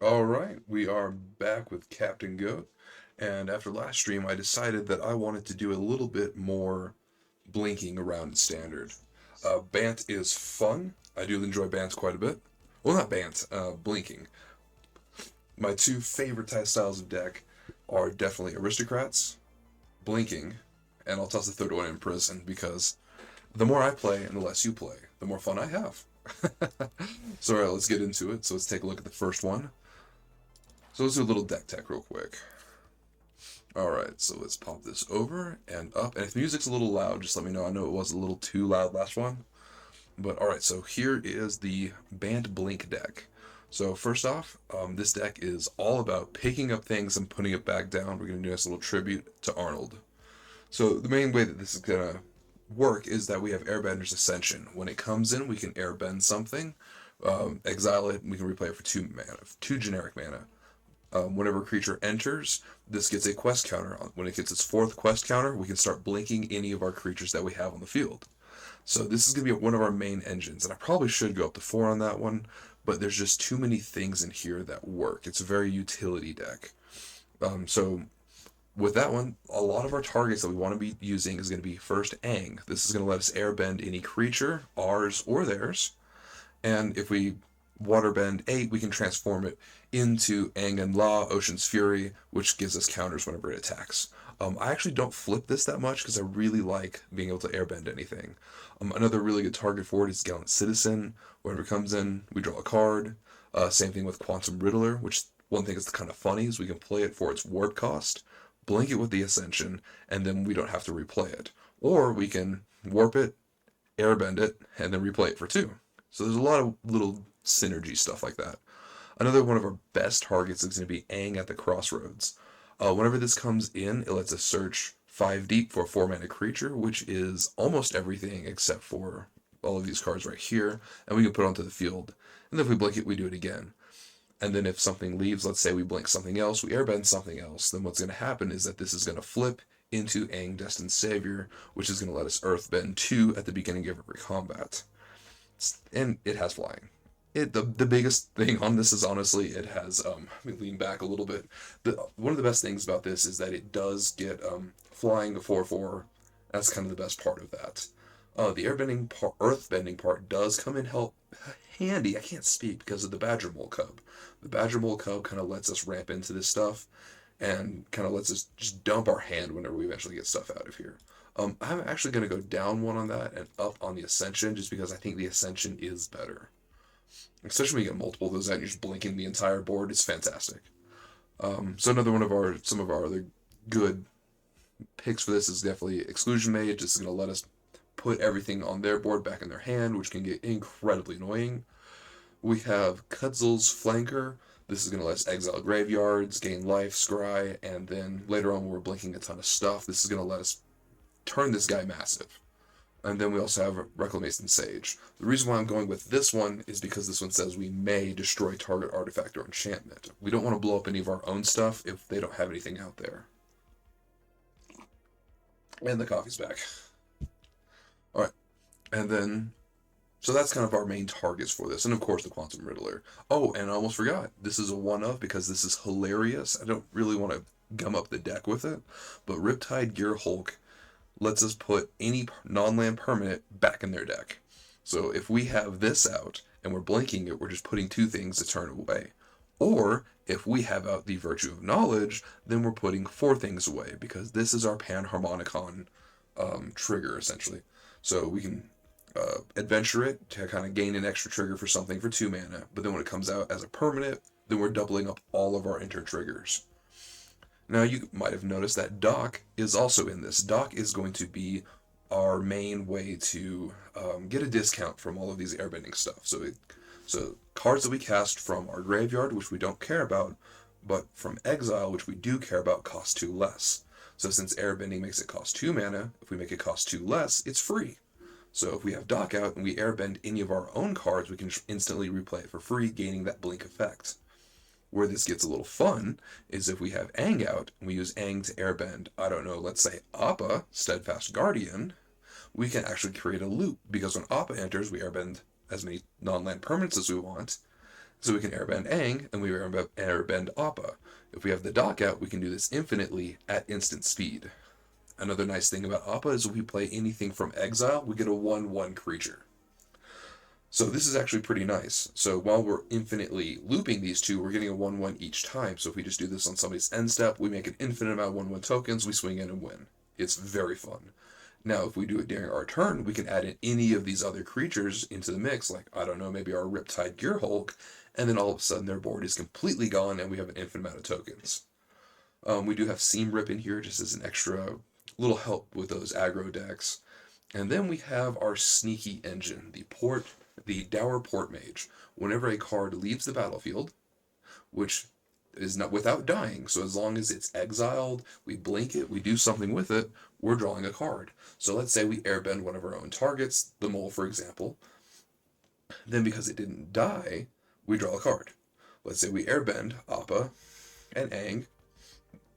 All right, we are back with Captain Goat, and after last stream, I decided that I wanted to do a little bit more blinking around standard. Bant is fun. I do enjoy Bant quite a bit. Well, not Bant, blinking. My two favorite styles of deck are definitely Aristocrats, blinking, and I'll toss the third one in Prison because the more I play and the less you play, the more fun I have. So, alright, let's get into it. So, let's take a look at the first one. So, let's do a little deck tech real quick. Alright, so let's pop this over and up. And if the music's a little loud, just let me know. I know it was a little too loud last one. But alright, so here is the Bant Blink deck. So first off, this deck is all about picking up things and putting it back down. We're going to do this little tribute to Arnold. So the main way that this is going to work is that we have Airbender's Ascension. When it comes in, we can airbend something, exile it, and we can replay it for 2 mana, 2 generic mana. Whenever a creature enters, this gets a quest counter. When it gets its 4th quest counter, we can start blinking any of our creatures that we have on the field. So this is going to be one of our main engines, and I probably should go up to 4 on that one, but there's just too many things in here that work. It's a very utility deck. So with that one, a lot of our targets that we want to be using is going to be first Ang. This is going to let us airbend any creature, ours or theirs, and if we waterbend 8, we can transform it into Aang and La, Ocean's Fury, which gives us counters whenever it attacks. I actually don't flip this that much because I really like being able to airbend anything. Another really good target for it is Gallant Citizen. Whenever it comes in, we draw a card. Same thing with Quantum Riddler, which one thing that's kind of funny is we can play it for its warp cost, blink it with the Ascension, and then we don't have to replay it. Or we can warp it, airbend it, and then replay it for 2. So there's a lot of little synergy stuff like that. Another one of our best targets is going to be Aang at the Crossroads. Whenever this comes in, it lets us search 5 deep for a 4 mana creature, which is almost everything except for all of these cards right here, and we can put it onto the field. And then if we blink it, we do it again. And then if something leaves, let's say we blink something else, we airbend something else, then what's going to happen is that this is going to flip into Aang Destined Savior, which is going to let us earthbend 2 at the beginning of every combat. And it has flying. The biggest thing on this is honestly it has let me lean back a little bit. One of the best things about this is that it does get flying to 4/4. That's kind of the best part of that. The earthbending part does come in help handy. I can't speak because of the Badgermole Cub. The Badgermole Cub kind of lets us ramp into this stuff and kind of lets us just dump our hand whenever we eventually get stuff out of here. I'm actually going to go down 1 on that and up on the Ascension just because I think the Ascension is better. Especially when you get multiple of those out and you're just blinking the entire board, it's fantastic. So another one of some of our other good picks for this is definitely Exclusion Mage. This is going to let us put everything on their board back in their hand, which can get incredibly annoying. We have Kudzel's Flanker. This is going to let us exile graveyards, gain life, scry, and then later on when we're blinking a ton of stuff, this is going to let us turn this guy massive. And then we also have Reclamation Sage. The reason why I'm going with this one is because this one says we may destroy target artifact or enchantment. We don't want to blow up any of our own stuff if they don't have anything out there. And the coffee's back. Alright. And then, so that's kind of our main targets for this. And of course the Quantum Riddler. Oh, and I almost forgot. This is a one-of because this is hilarious. I don't really want to gum up the deck with it. But Riptide Gear Hulk lets us put any non-land permanent back in their deck. So if we have this out and we're blinking it, we're just putting 2 things to turn away. Or if we have out the Virtue of Knowledge, then we're putting 4 things away because this is our Panharmonicon trigger essentially. So we can adventure it to kind of gain an extra trigger for something for 2 mana, but then when it comes out as a permanent, then we're doubling up all of our enter triggers. Now you might have noticed that Dock is also in this. Dock is going to be our main way to get a discount from all of these airbending stuff. So cards that we cast from our graveyard, which we don't care about, but from exile, which we do care about, cost 2 less. So since airbending makes it cost 2 mana, if we make it cost 2 less, it's free. So if we have Dock out and we airbend any of our own cards, we can instantly replay it for free, gaining that blink effect. Where this gets a little fun is if we have Aang out and we use Aang to airbend, I don't know, let's say Appa, Steadfast Guardian, we can actually create a loop because when Appa enters, we airbend as many non-land permanents as we want, So we can airbend Aang, and we airbend Appa. If we have the dock out, we can do this infinitely at instant speed. Another nice thing about Appa is if we play anything from exile, we get a 1/1 creature. So this is actually pretty nice. So while we're infinitely looping these two, we're getting a 1/1 each time. So if we just do this on somebody's end step, we make an infinite amount of 1/1 tokens, we swing in and win. It's very fun. Now, if we do it during our turn, we can add in any of these other creatures into the mix, like, I don't know, maybe our Riptide Gearhulk, and then all of a sudden their board is completely gone and we have an infinite amount of tokens. We do have Seam Rip in here just as an extra little help with those aggro decks. And then we have our sneaky engine, the Dour Port-Mage. Whenever a card leaves the battlefield, which is not without dying, so as long as it's exiled, we blink it, we do something with it, we're drawing a card. So let's say we airbend one of our own targets, the mole for example. Then because it didn't die, we draw a card. Let's say we airbend Appa and Aang.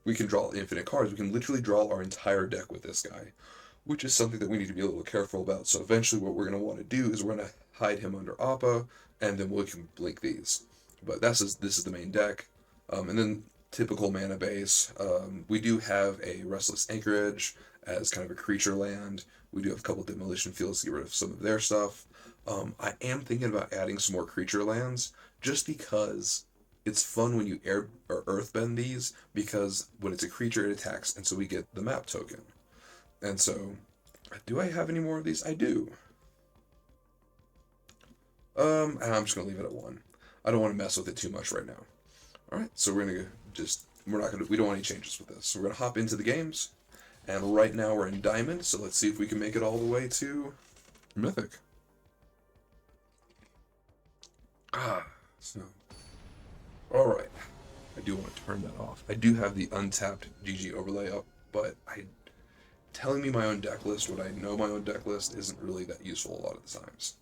We can draw infinite cards. We can literally draw our entire deck with this guy, which is something that we need to be a little careful about. So eventually what we're going to want to do is we're going to hide him under Appa, and then we can blink these. But this is the main deck. And then typical mana base. We do have a Restless Anchorage as kind of a creature land. We do have a couple Demolition Fields to get rid of some of their stuff. I am thinking about adding some more creature lands, just because it's fun when you air or earthbend these, because when it's a creature it attacks, and so we get the map token. And so, do I have any more of these? I do. I'm just gonna leave it at 1. I don't want to mess with it too much right now. Alright, so we don't want any changes with this. So we're gonna hop into the games, and right now we're in Diamond, so let's see if we can make it all the way to Mythic. So, alright. I do want to turn that off. I do have the untapped GG overlay up, but telling me my own deck list, what I know my own deck list, isn't really that useful a lot of the times.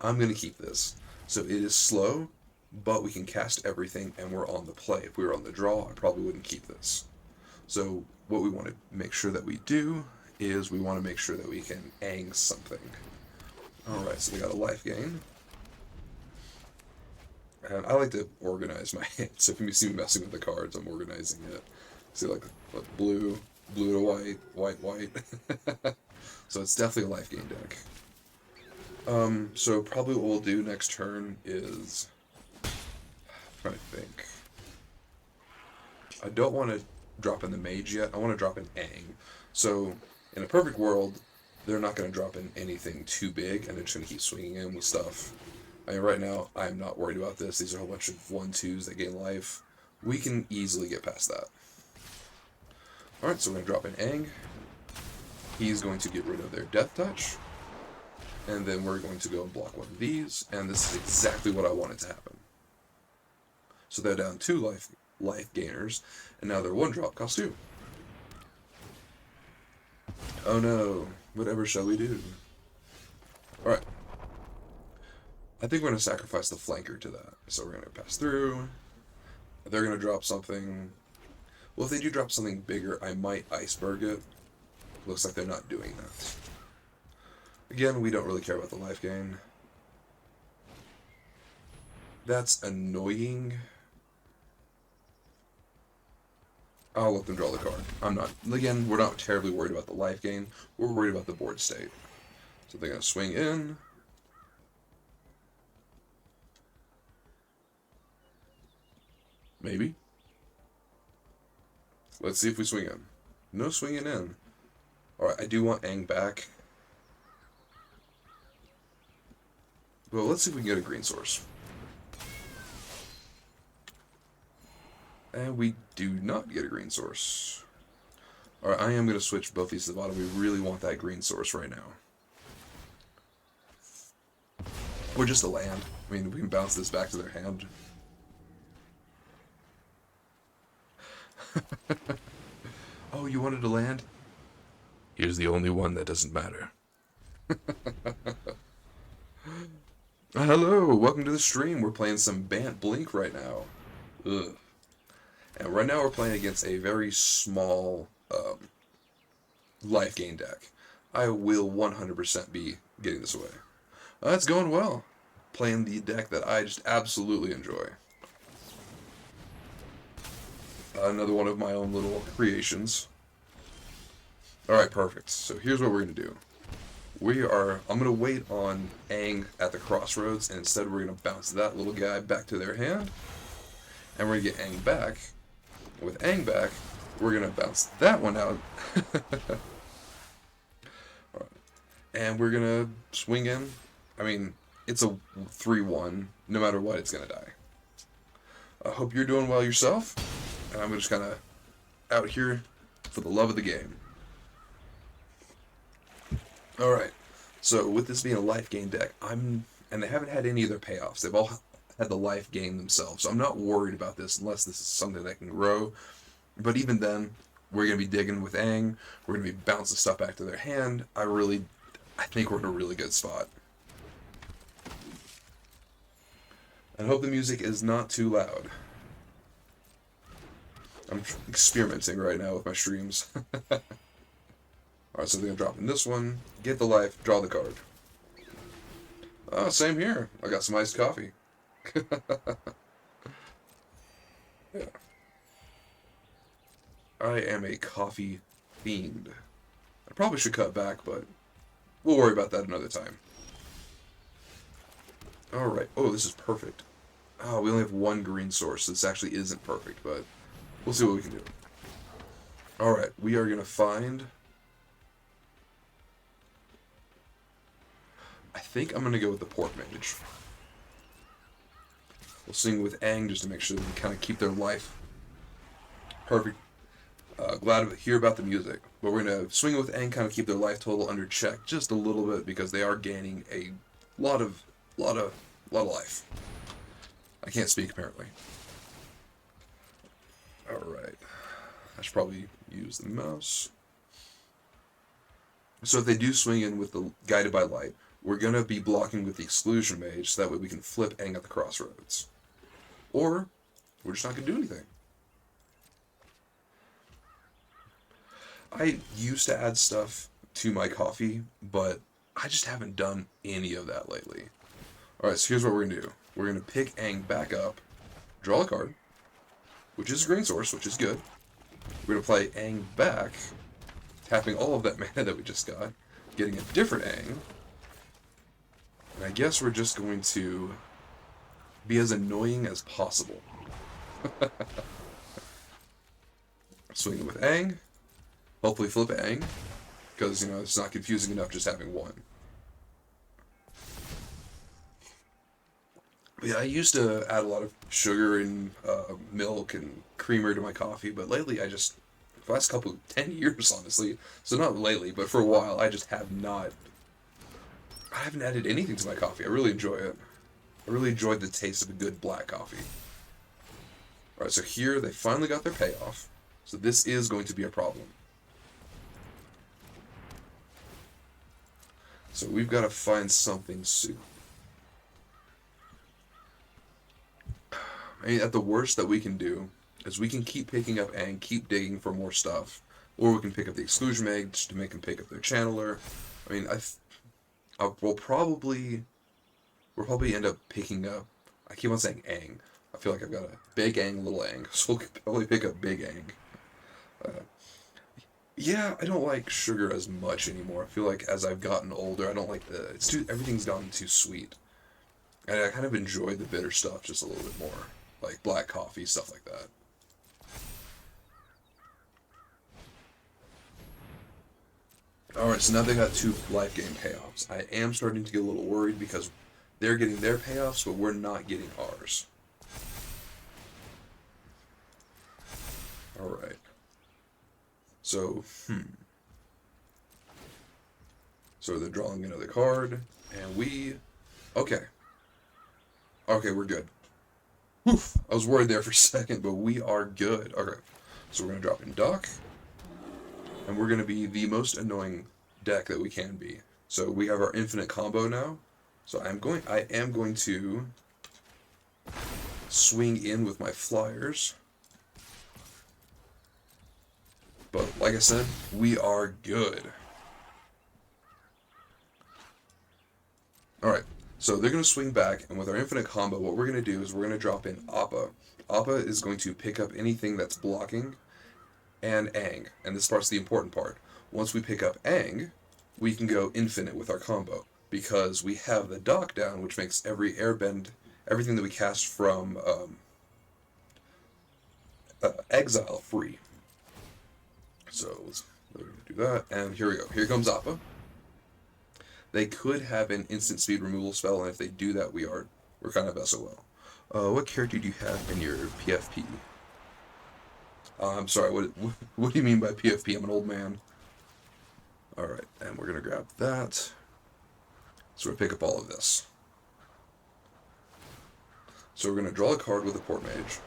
I'm going to keep this. So it is slow, but we can cast everything and we're on the play. If we were on the draw, I probably wouldn't keep this. So what we want to make sure that we do is we want to make sure that we can Aang something. Alright, so we got a life gain. And I like to organize my hand, so if you see me messing with the cards, I'm organizing it. See, like blue to white, white. So it's definitely a life gain deck. So probably what we'll do next turn is, I'm trying to think. I don't want to drop in the Mage yet. I want to drop in Aang. So in a perfect world, they're not going to drop in anything too big, and they're just going to keep swinging in with stuff. I mean, right now, I'm not worried about this. These are a whole bunch of 1/2s that gain life. We can easily get past that. Alright, so we're going to drop in Aang. He's going to get rid of their Death Touch. And then we're going to go and block one of these. And this is exactly what I wanted to happen. So they're down 2 life gainers. And now their 1-drop costs 2. Oh no. Whatever shall we do? Alright. I think we're going to sacrifice the flanker to that. So we're going to pass through. They're going to drop something. Well, if they do drop something bigger, I might iceberg it. Looks like they're not doing that. Again, we don't really care about the life gain. That's annoying. I'll let them draw the card. Again, we're not terribly worried about the life gain. We're worried about the board state. So they're going to swing in. Maybe. Let's see if we swing in. No swinging in. Alright, I do want Aang back. Well, let's see if we can get a green source. And we do not get a green source. Alright, I am going to switch both these to the bottom. We really want that green source right now. Or just a land. I mean, we can bounce this back to their hand. Oh, you wanted to land? Here's the only one that doesn't matter. Hello, welcome to the stream. We're playing some Bant Blink right now. Ugh. And right now we're playing against a very small life gain deck. I will 100% be getting this away. That's going well. playing the deck that I just absolutely enjoy. Another one of my own little creations. Alright, perfect. So here's what we're going to do. I'm going to wait on Aang at the crossroads, and instead we're going to bounce that little guy back to their hand. And we're going to get Aang back. With Aang back, we're going to bounce that one out. Alright. And we're going to swing in. I mean, it's a 3-1. No matter what, it's going to die. I hope you're doing well yourself. And I'm just kind of out here for the love of the game. Alright, so with this being a life gain deck, and they haven't had any of their payoffs. They've all had the life gain themselves, so I'm not worried about this unless this is something that can grow. But even then, we're going to be digging with Aang. We're going to be bouncing stuff back to their hand. I think we're in a really good spot. I hope the music is not too loud. I'm experimenting right now with my streams. Alright, so they're going to drop in this one, get the life, draw the card. Same here. I got some iced coffee. Yeah. I am a coffee fiend. I probably should cut back, but we'll worry about that another time. Alright. Oh, this is perfect. Oh, we only have one green source, so this actually isn't perfect, but we'll see what we can do. Alright, we are going to find... I think I'm going to go with the Port-Mage. We'll sing with Aang just to make sure that we kind of keep their life. Perfect. Glad to hear about the music. But we're going to swing with Aang, kind of keep their life total under check just a little bit because they are gaining a lot of life. I can't speak apparently. Alright. I should probably use the mouse. So if they do swing in with the Guided by Light, we're going to be blocking with the Exclusion Mage, so that way we can flip Aang at the crossroads. Or, we're just not going to do anything. I used to add stuff to my coffee, but I just haven't done any of that lately. Alright, so here's what we're going to do. We're going to pick Aang back up, draw a card, which is a green source, which is good. We're going to play Aang back, tapping all of that mana that we just got, getting a different Aang. And I guess we're just going to be as annoying as possible. Swinging with Aang. Hopefully flip Aang. Because, you know, it's not confusing enough just having one. But yeah, I used to add a lot of sugar and milk and creamer to my coffee, but lately I just, for the last 10 years honestly, so not lately, but for a while, I just have not, I haven't added anything to my coffee. I really enjoy it. I really enjoyed the taste of a good black coffee. Alright, so here they finally got their payoff. So this is going to be a problem. So we've got to find something soon. I mean, at the worst that we can do is we can keep picking up Aang, keep digging for more stuff. Or we can pick up the Exclusion Mage to make them pick up their Channeler. I mean, we'll probably end up picking up, I keep on saying Aang. I feel like I've got a big Aang, little Aang, so we'll probably pick up big Aang. Yeah, I don't like sugar as much anymore. I feel like as I've gotten older, I don't like everything's gotten too sweet. And I kind of enjoy the bitter stuff just a little bit more. Like black coffee, stuff like that. Alright, so now they got 2 life gain payoffs. I am starting to get a little worried because they're getting their payoffs, but we're not getting ours. Alright. So, So they're drawing another card, and okay. Okay, we're good. Woof! I was worried there for a second, but we are good. Okay, so we're going to drop in Dock, and we're going to be the most annoying deck that we can be. So we have our infinite combo now. So I am going to swing in with my flyers. But like I said, we are good. Alright, So they're going to swing back, and with our infinite combo, what we're going to do is we're going to drop in Appa. Appa is going to pick up anything that's blocking, and Ang. And this part's the important part. Once we pick up Ang, we can go infinite with our combo, because we have the dock down, which makes every airbend, everything that we cast from exile free. So let's do that, and here we go. Here comes Appa. They could have an instant speed removal spell, and if they do that, we're kind of SOL. What character do you have in your PFP? I'm sorry, what do you mean by PFP? I'm an old man. Alright, and we're going to grab that. So we're going to pick up all of this. So we're going to draw a card with a Port-Mage.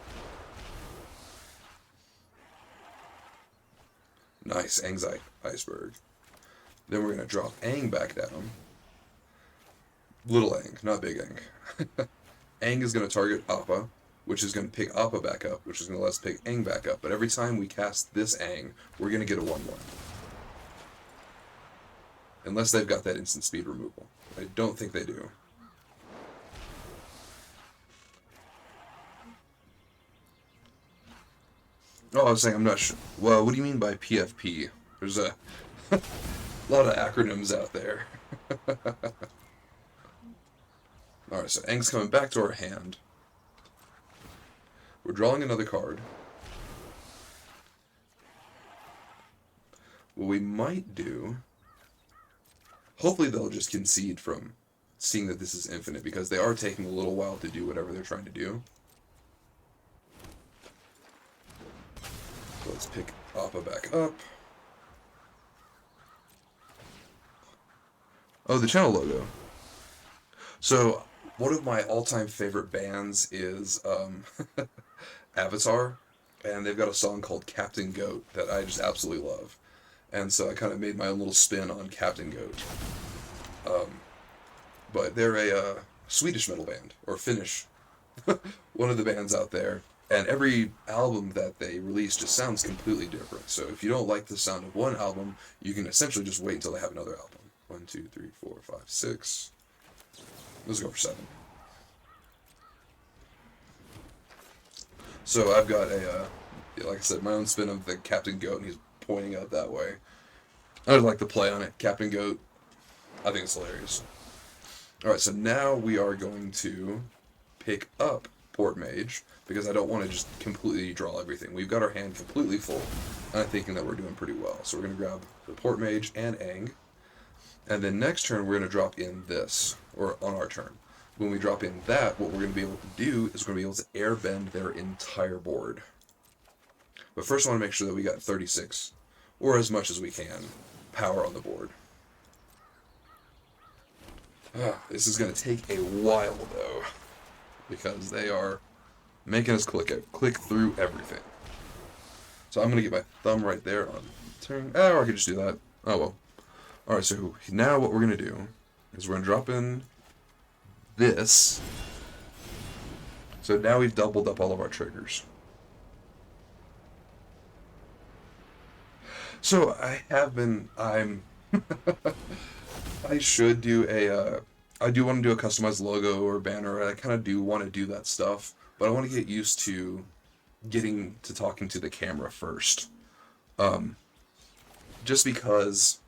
Nice, Anxiety Iceberg. Then we're going to drop Ang back down. Little Ang, not big Ang. Ang is going to target Appa, which is going to pick Appa back up, which is going to let us pick Ang back up. But every time we cast this Ang, we're going to get a 1/1. Unless they've got that instant speed removal. I don't think they do. Oh, I was saying I'm not sure. Well, what do you mean by PFP? There's a lot of acronyms out there. Alright, so Ang's coming back to our hand. We're drawing another card. What we might do... Hopefully they'll just concede from seeing that this is infinite, because they are taking a little while to do whatever they're trying to do. So let's pick Appa back up. Oh, the channel logo. So, one of my all-time favorite bands is Avatar, and they've got a song called Captain Goat that I just absolutely love. And so I kind of made my own little spin on Captain Goat. But they're a Swedish metal band, or Finnish, one of the bands out there. And every album that they release just sounds completely different. So if you don't like the sound of one album, you can essentially just wait until they have another album. 1, 2, 3, 4, 5, 6. Let's go for 7. So I've got like I said, my own spin of the Captain Goat, and he's pointing out that way. I would like to play on it. Captain Goat, I think it's hilarious. Alright, so now we are going to pick up Port-Mage, because I don't want to just completely draw everything. We've got our hand completely full, and I'm thinking that we're doing pretty well. So we're going to grab the Port-Mage and Ang, and then next turn we're going to drop in this, or on our turn. When we drop in that, what we're going to be able to do is we're going to be able to airbend their entire board. But first I want to make sure that we got 36, or as much as we can, power on the board. This is going to take a while, though, because they are making us click through everything. So I'm going to get my thumb right there on turn. Oh, I could just do that. Oh, well. Alright, so now what we're going to do is we're going to drop in this. So now we've doubled up all of our triggers. So I'm I should do I do want to do a customized logo or banner. I kind of do want to do that stuff, but I want to get used to getting to talking to the camera first. Just because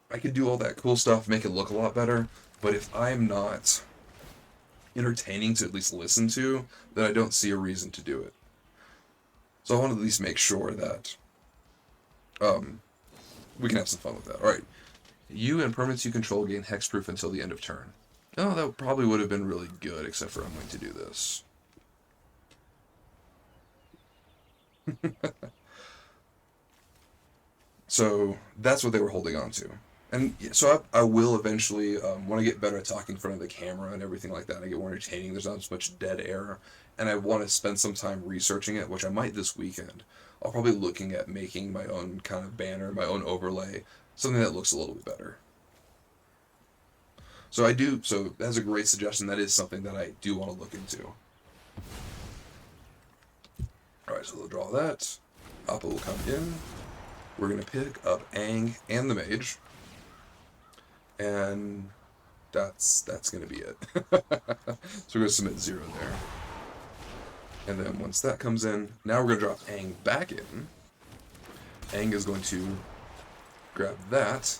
I could do all that cool stuff, make it look a lot better, but if I'm not entertaining to at least listen to, then I don't see a reason to do it. So I want to at least make sure that we can have some fun with that. Alright. You and permanents you control gain hexproof until the end of turn. Oh, that probably would have been really good, except for I'm going to do this. So that's what they were holding on to. And so I will eventually, when I get better at talking in front of the camera and everything like that, I get more entertaining, there's not as much dead air, and I want to spend some time researching it, which I might this weekend. I'll probably looking at making my own kind of banner, my own overlay, something that looks a little bit better. So that's a great suggestion. That is something that I do want to look into. Alright, so we'll draw that. Appa will come in. We're going to pick up Ang and the Mage. And That's going to be it. So we're going to submit 0 there. And then once that comes in, now we're going to drop Aang back in. Aang is going to grab that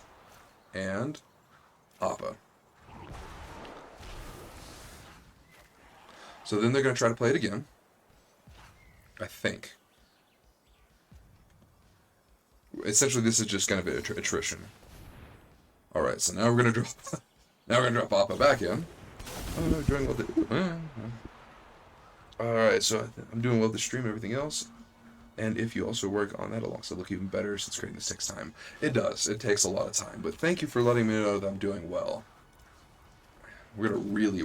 and Appa. So then they're going to try to play it again. I think. Essentially, this is just kind of attrition. All right, so now we're going to drop. Now we're going to drop Appa back in. Oh, doing well. Alright, so I'm doing well this stream and everything else. And if you also work on that alongside, look even better since creating this takes time. It does. It takes a lot of time. But thank you for letting me know that I'm doing well. We're gonna really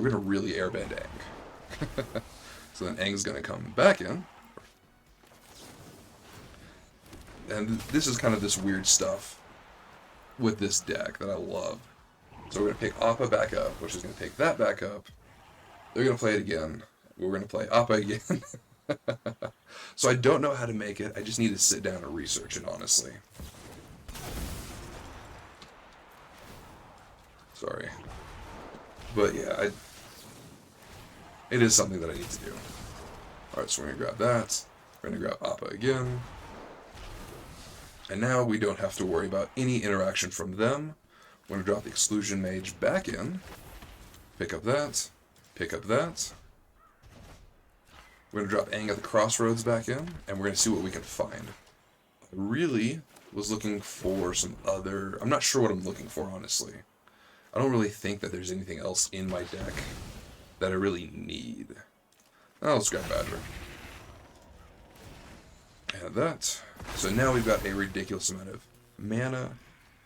airbend Aang. So then Aang's gonna come back in. And this is kind of this weird stuff with this deck that I love. So we're gonna pick Appa back up, which is gonna pick that back up. They're gonna play it again. We're going to play Appa again. So I don't know how to make it. I just need to sit down and research it, honestly. Sorry. But yeah, it is something that I need to do. Alright, so we're going to grab that. We're going to grab Appa again. And now we don't have to worry about any interaction from them. We're going to drop the Exclusion Mage back in. Pick up that. Pick up that. We're going to drop Aang at the Crossroads back in, and we're going to see what we can find. I really was looking for some other... I'm not sure what I'm looking for, honestly. I don't really think that there's anything else in my deck that I really need. Oh, let's grab Badger. And that. So now we've got a ridiculous amount of mana.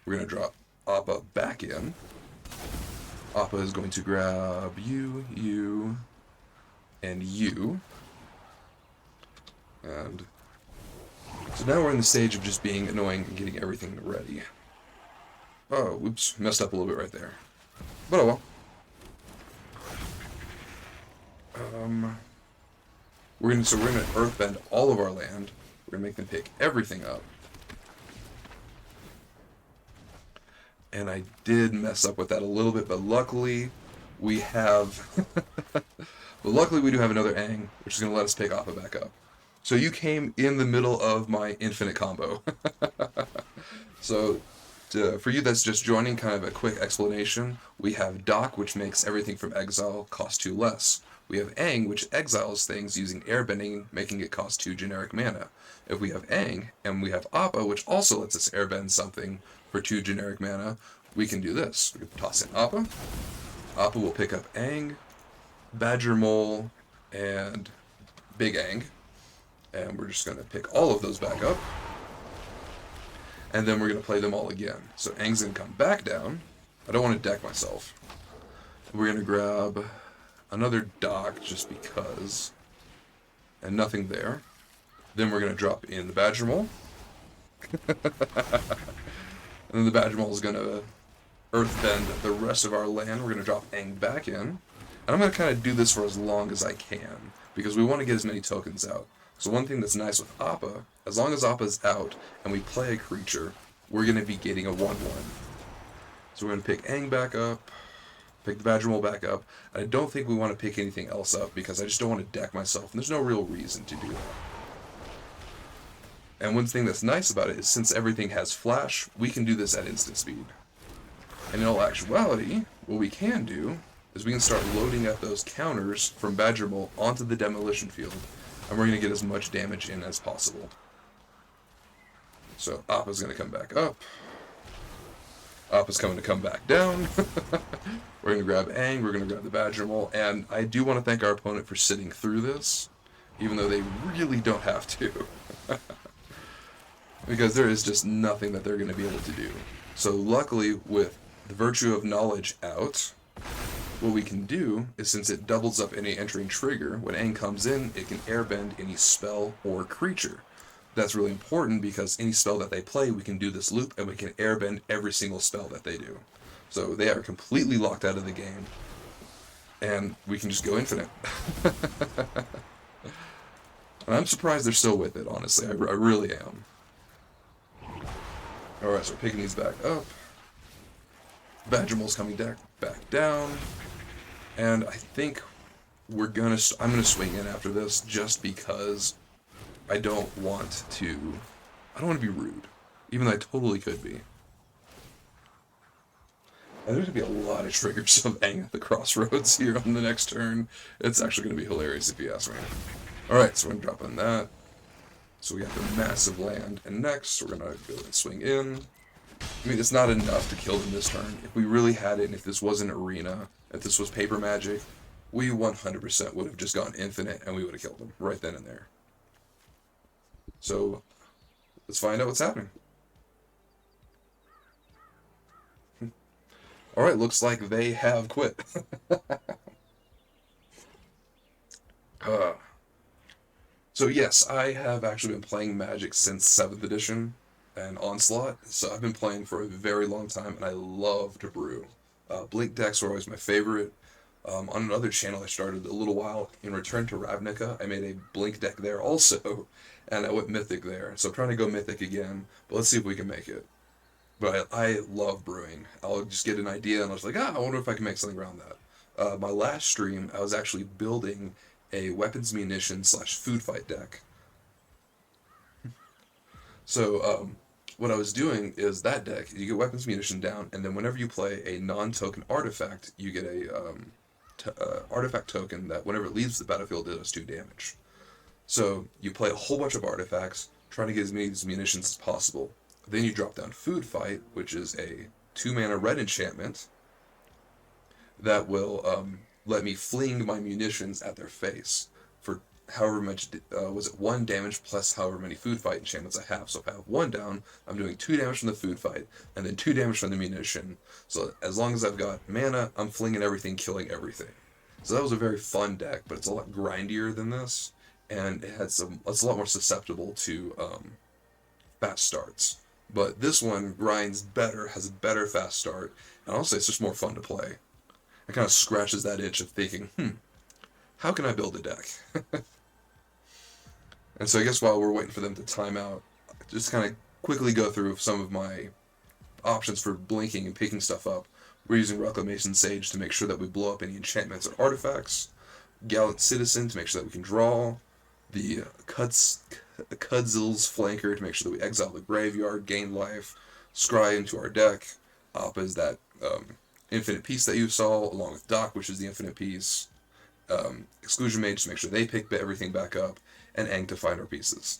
We're going to drop Appa back in. Appa is going to grab you, you, and you. And so now we're in the stage of just being annoying and getting everything ready. Oh, whoops, messed up a little bit right there. But oh well. We're gonna earthbend all of our land. We're gonna make them pick everything up. And I did mess up with that a little bit, but luckily we have but luckily we do have another Aang, which is gonna let us pick Appa back up. So you came in the middle of my infinite combo. So, for you that's just joining, kind of a quick explanation. We have Dock, which makes everything from exile cost 2 less. We have Aang, which exiles things using airbending, making it cost 2 generic mana. If we have Aang, and we have Appa, which also lets us airbend something for 2 generic mana, we can do this. We can toss in Appa. Appa will pick up Aang, Badgermole, and Big Aang. And we're just going to pick all of those back up. And then we're going to play them all again. So Aang's going to come back down. I don't want to deck myself. We're going to grab another Dock just because. And nothing there. Then we're going to drop in the Badgermole. And then the Badgermole is going to earthbend the rest of our land. We're going to drop Aang back in. And I'm going to kind of do this for as long as I can, because we want to get as many tokens out. So one thing that's nice with Appa, as long as Appa's out and we play a creature, we're going to be getting a 1/1. So we're going to pick Aang back up, pick the Badgermole back up. And I don't think we want to pick anything else up because I just don't want to deck myself, and there's no real reason to do that. And one thing that's nice about it is since everything has flash, we can do this at instant speed. And in all actuality, what we can do is we can start loading up those counters from Badgermole onto the demolition field, and we're going to get as much damage in as possible. So Appa's going to come back up. Appa's coming to come back down. We're going to grab Aang, we're going to grab the Badgermole, and I do want to thank our opponent for sitting through this, even though they really don't have to. Because there is just nothing that they're going to be able to do. So luckily, with the Virtue of Knowledge out, what we can do is, since it doubles up any entering trigger, when Aang comes in, it can airbend any spell or creature. That's really important because any spell that they play, we can do this loop and we can airbend every single spell that they do. So they are completely locked out of the game. And we can just go infinite. And I'm surprised they're still with it, honestly. I really am. Alright, so we're picking these back up. Badgermole's coming back down, and I think I'm gonna swing in after this just because I don't want to be rude, even though I totally could be. And there's gonna be a lot of triggers of hanging at the crossroads here on the next turn. It's actually gonna be hilarious if you ask me. Alright, so we're gonna drop on that. So we got the massive land, and next we're gonna go and swing in. I mean, it's not enough to kill them this turn. If we really had it, and if this wasn't Arena, if this was Paper Magic, we 100% would have just gone infinite, and we would have killed them right then and there. So, let's find out what's happening. Alright, looks like they have quit. So yes, I have actually been playing Magic since 7th edition and Onslaught, so I've been playing for a very long time, and I love to brew. Blink decks were always my favorite. On another channel I started a little while, in Return to Ravnica, I made a Blink deck there also, and I went Mythic there, so I'm trying to go Mythic again, but let's see if we can make it. But I love brewing. I'll just get an idea, and I was like, I wonder if I can make something around that. My last stream, I was actually building a weapons, munitions / food fight deck. So, what I was doing is that deck, you get weapons, munition down, and then whenever you play a non-token artifact, you get a artifact token that whenever it leaves the battlefield, it does 2 damage. So, you play a whole bunch of artifacts, trying to get as many munitions as possible. Then you drop down Food Fight, which is a 2-mana red enchantment that will let me fling my munitions at their face for however much, was it 1 damage plus however many Food Fight enchantments I have. So if I have 1 down, I'm doing 2 damage from the Food Fight, and then 2 damage from the munition. So as long as I've got mana, I'm flinging everything, killing everything. So that was a very fun deck, but it's a lot grindier than this, and it's a lot more susceptible to fast starts. But this one grinds better, has a better fast start, and also it's just more fun to play. It kind of scratches that itch of thinking, how can I build a deck? And so I guess while we're waiting for them to time out, just kind of quickly go through some of my options for blinking and picking stuff up. We're using Reclamation Sage to make sure that we blow up any enchantments or artifacts. Gallant Citizen to make sure that we can draw. The Cudzil's Flanker to make sure that we exile the graveyard, gain life. Scry into our deck. Appa is that Infinite Piece that you saw, along with Doc, which is the Infinite Piece. Exclusion Mage to make sure they pick everything back up. And Aang to find our pieces.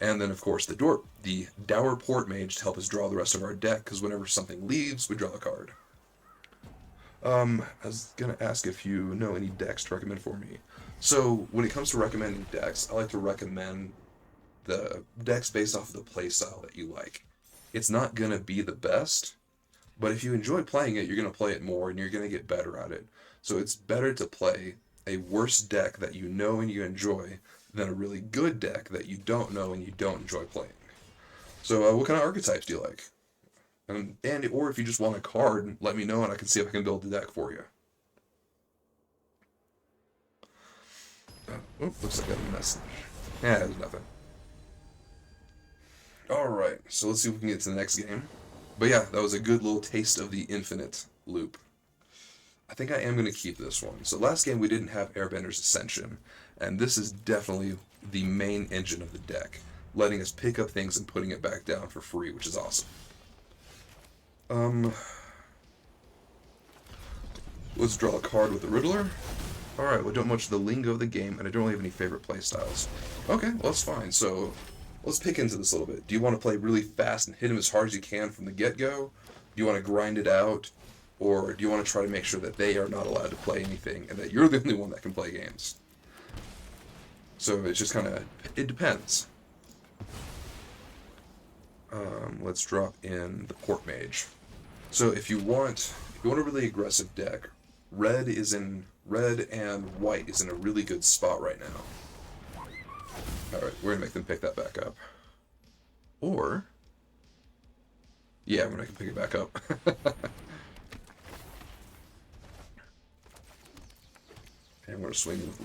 And then, of course, the Dour Port-Mage to help us draw the rest of our deck, because whenever something leaves, we draw a card. I was going to ask if you know any decks to recommend for me. So, when it comes to recommending decks, I like to recommend the decks based off of the playstyle that you like. It's not going to be the best, but if you enjoy playing it, you're going to play it more, and you're going to get better at it. So it's better to play a worse deck that you know and you enjoy than a really good deck that you don't know and you don't enjoy playing. So what kind of archetypes do you like? Or if you just want a card, let me know and I can see if I can build the deck for you. Looks like I got a message. Yeah, there's nothing. Alright, so let's see if we can get to the next game. But yeah, that was a good little taste of the infinite loop. I think I am going to keep this one. So last game we didn't have Airbender's Ascension, and this is definitely the main engine of the deck, letting us pick up things and putting it back down for free, which is awesome. Let's draw a card with the Riddler. Alright, we don't much of the lingo of the game, and I don't really have any favorite playstyles. Okay, well that's fine. So let's pick into this a little bit. Do you want to play really fast and hit him as hard as you can from the get-go? Do you want to grind it out? Or do you want to try to make sure that they are not allowed to play anything and that you're the only one that can play games? So it's just kind of, it depends. Let's drop in the Port-Mage. So if you want a really aggressive deck, red and white is in a really good spot right now. Alright, we're going to make them pick that back up. Or, yeah, we're going to make them pick it back up. And we're going to swing with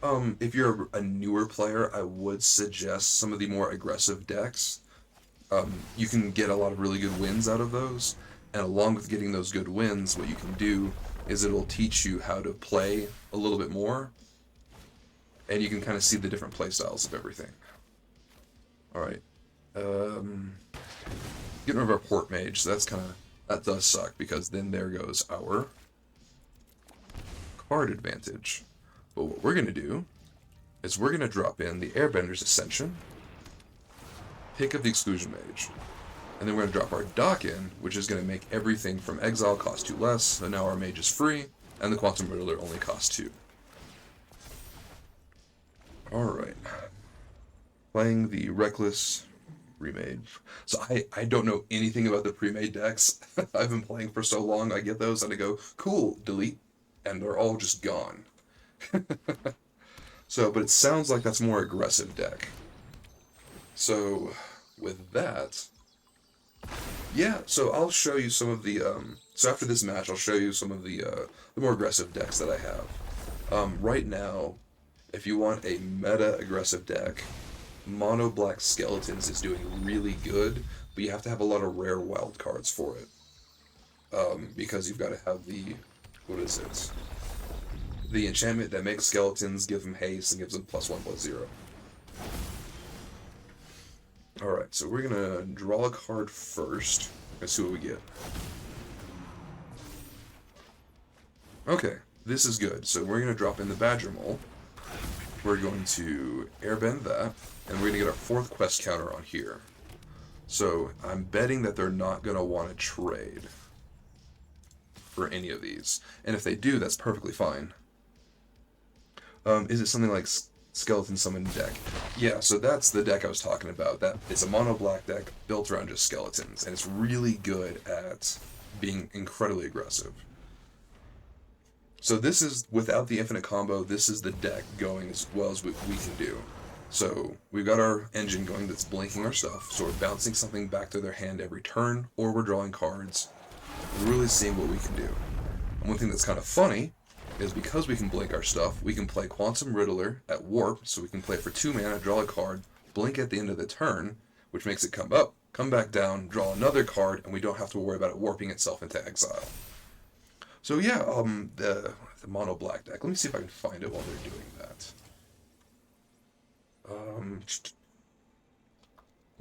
one. If you're a newer player, I would suggest some of the more aggressive decks. You can get a lot of really good wins out of those, and along with getting those good wins, what you can do is it'll teach you how to play a little bit more, and you can kind of see the different play styles of everything. Alright. Getting rid of our Port-Mage, so that does suck, because then there goes our card advantage. But what we're going to do is we're going to drop in the Airbender's Ascension, pick up the Exclusion Mage, and then we're going to drop our Dock in, which is going to make everything from Exile cost 2 less, so now our Mage is free, and the Quantum Riddler only costs 2. Alright. Playing the Reckless Remade. So I don't know anything about the pre-made decks. I've been playing for so long, I get those and I go, cool, delete, and they're all just gone. So, but it sounds like that's more aggressive deck. So, with that, yeah, so I'll show you some of the, so after this match, I'll show you some of the more aggressive decks that I have. Right now, if you want a meta-aggressive deck, Mono Black Skeletons is doing really good, but you have to have a lot of rare wild cards for it. Because you've got to have the, what is it? The enchantment that makes skeletons, give them haste, and gives them +1/+0. Alright, so we're gonna draw a card first. Let's see what we get. Okay, this is good. So we're gonna drop in the Badgermole. We're going to airbend that, and we're gonna get our 4th quest counter on here. So I'm betting that they're not gonna want to trade for any of these. And if they do, that's perfectly fine. Is it something like Skeleton Summon deck? Yeah, so that's the deck I was talking about. That it's a mono black deck built around just skeletons, and it's really good at being incredibly aggressive. So this is, without the infinite combo, this is the deck going as well as we can do. So we've got our engine going that's blinking our stuff, so we're bouncing something back to their hand every turn, or we're drawing cards. We're really seeing what we can do. And one thing that's kind of funny is because we can blink our stuff, we can play Quantum Riddler at Warp, so we can play for 2 mana, draw a card, blink at the end of the turn, which makes it come up, come back down, draw another card, and we don't have to worry about it warping itself into exile. So yeah, the mono black deck. Let me see if I can find it while they're doing that.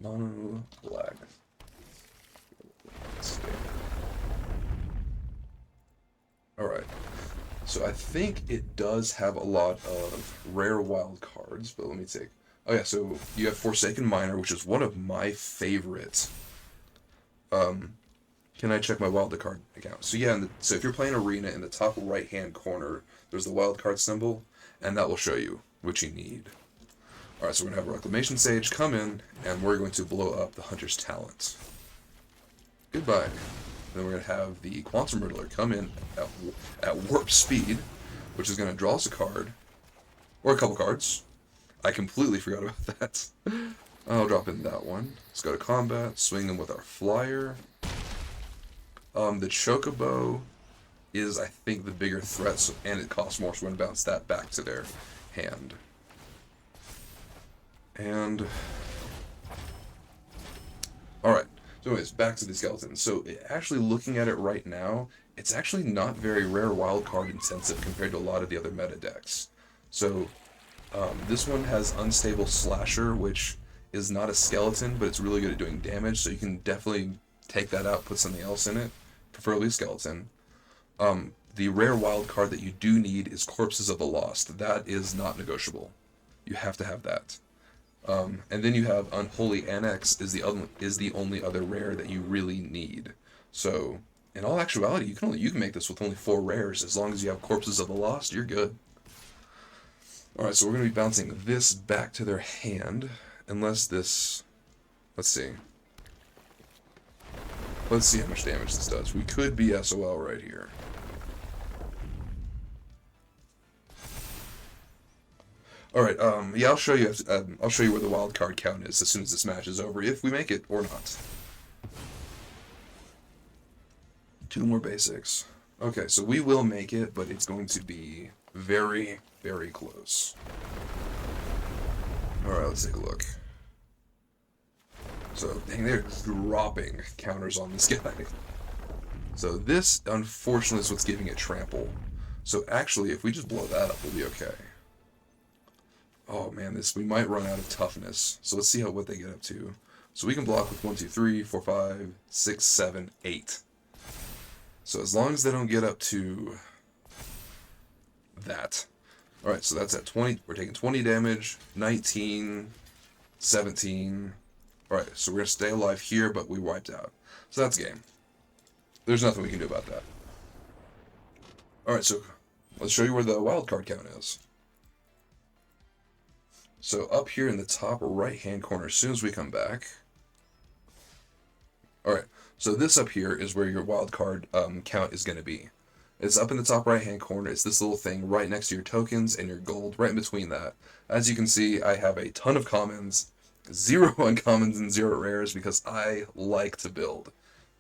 Mono black. Alright. So I think it does have a lot of rare wild cards, but let me take... Oh yeah, so you have Forsaken Miner, which is one of my favorites. Can I check my wild card account? So yeah, so if you're playing Arena, in the top right-hand corner, there's the wild card symbol, and that will show you what you need. Alright, so we're going to have Reclamation Sage come in, and we're going to blow up the Hunter's Talent. Goodbye. Then we're going to have the Quantum Riddler come in at warp speed, which is going to draw us a card, or a couple cards. I completely forgot about that. I'll drop in that one. Let's go to combat, swing them with our flyer. The Chocobo is, I think, the bigger threat, so, and it costs more, so we're going to bounce that back to their hand. And... Alright. So anyways, back to the skeleton. So actually looking at it right now, it's actually not very rare wildcard intensive compared to a lot of the other meta decks. So this one has Unstable Slasher, which is not a skeleton, but it's really good at doing damage, so you can definitely take that out, put something else in it, preferably a skeleton. The rare wildcard that you do need is Corpses of the Lost. That is not negotiable. You have to have that. And then you have Unholy Annex is the only other rare that you really need. So, in all actuality, you can make this with only 4 rares. As long as you have Corpses of the Lost, you're good. Alright, so we're going to be bouncing this back to their hand, unless this... Let's see. Let's see how much damage this does. We could be SOL right here. Alright, yeah, I'll show you where the wild card count is as soon as this match is over, if we make it or not. 2 more basics. Okay, so we will make it, but it's going to be very, very close. Alright, let's take a look. So, dang, they're dropping counters on this guy. So this, unfortunately, is what's giving it trample. So actually, if we just blow that up, we'll be okay. Oh man, we might run out of toughness. So let's see what they get up to. So we can block with 1, 2, 3, 4, 5, 6, 7, 8. So as long as they don't get up to that. Alright, so that's at 20. We're taking 20 damage, 19, 17. Alright, so we're going to stay alive here, but we wiped out. So that's game. There's nothing we can do about that. Alright, so let's show you where the wildcard count is. So up here in the top right-hand corner, as soon as we come back. Alright, so this up here is where your wildcard count is going to be. It's up in the top right-hand corner. It's this little thing right next to your tokens and your gold, right in between that. As you can see, I have a ton of commons, 0 uncommons, and 0 rares because I like to build.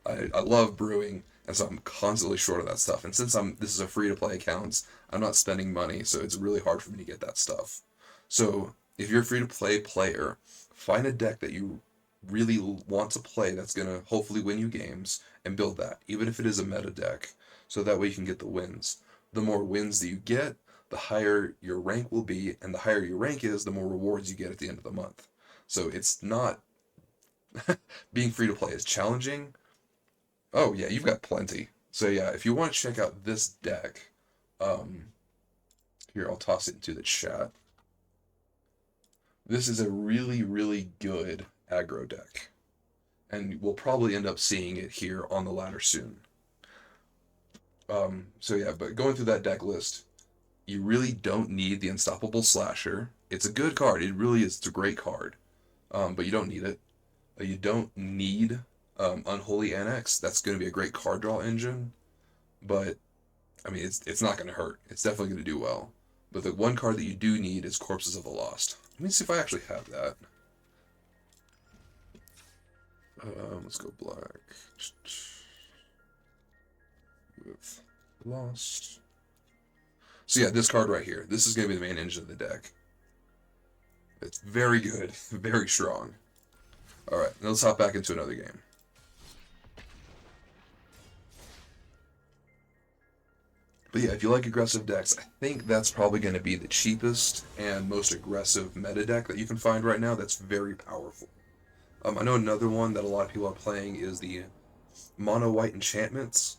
I love brewing, and so I'm constantly short of that stuff. And since this is a free-to-play account, I'm not spending money, so it's really hard for me to get that stuff. So if you're a free-to-play player, find a deck that you really want to play that's going to hopefully win you games, and build that, even if it is a meta deck, so that way you can get the wins. The more wins that you get, the higher your rank will be, and the higher your rank is, the more rewards you get at the end of the month. So it's not... being free-to-play is challenging. Oh, yeah, you've got plenty. So, yeah, if you want to check out this deck, here, I'll toss it into the chat. This is a really, really good aggro deck. And we'll probably end up seeing it here on the ladder soon. So, yeah, but going through that deck list, you really don't need the Unstoppable Slasher. It's a good card. It really is. It's a great card. But you don't need it. You don't need... Unholy Annex. That's going to be a great card draw engine, but I mean it's not going to hurt. It's definitely going to do well. But the one card that you do need is Corpses of the Lost. Let me see if I actually have that. Let's go black with Lost. So yeah, this card right here. This is going to be the main engine of the deck. It's very good, very strong. All right, now let's hop back into another game. But yeah, if you like aggressive decks, I think that's probably going to be the cheapest and most aggressive meta deck that you can find right now that's very powerful. I know another one that a lot of people are playing is the Mono White Enchantments,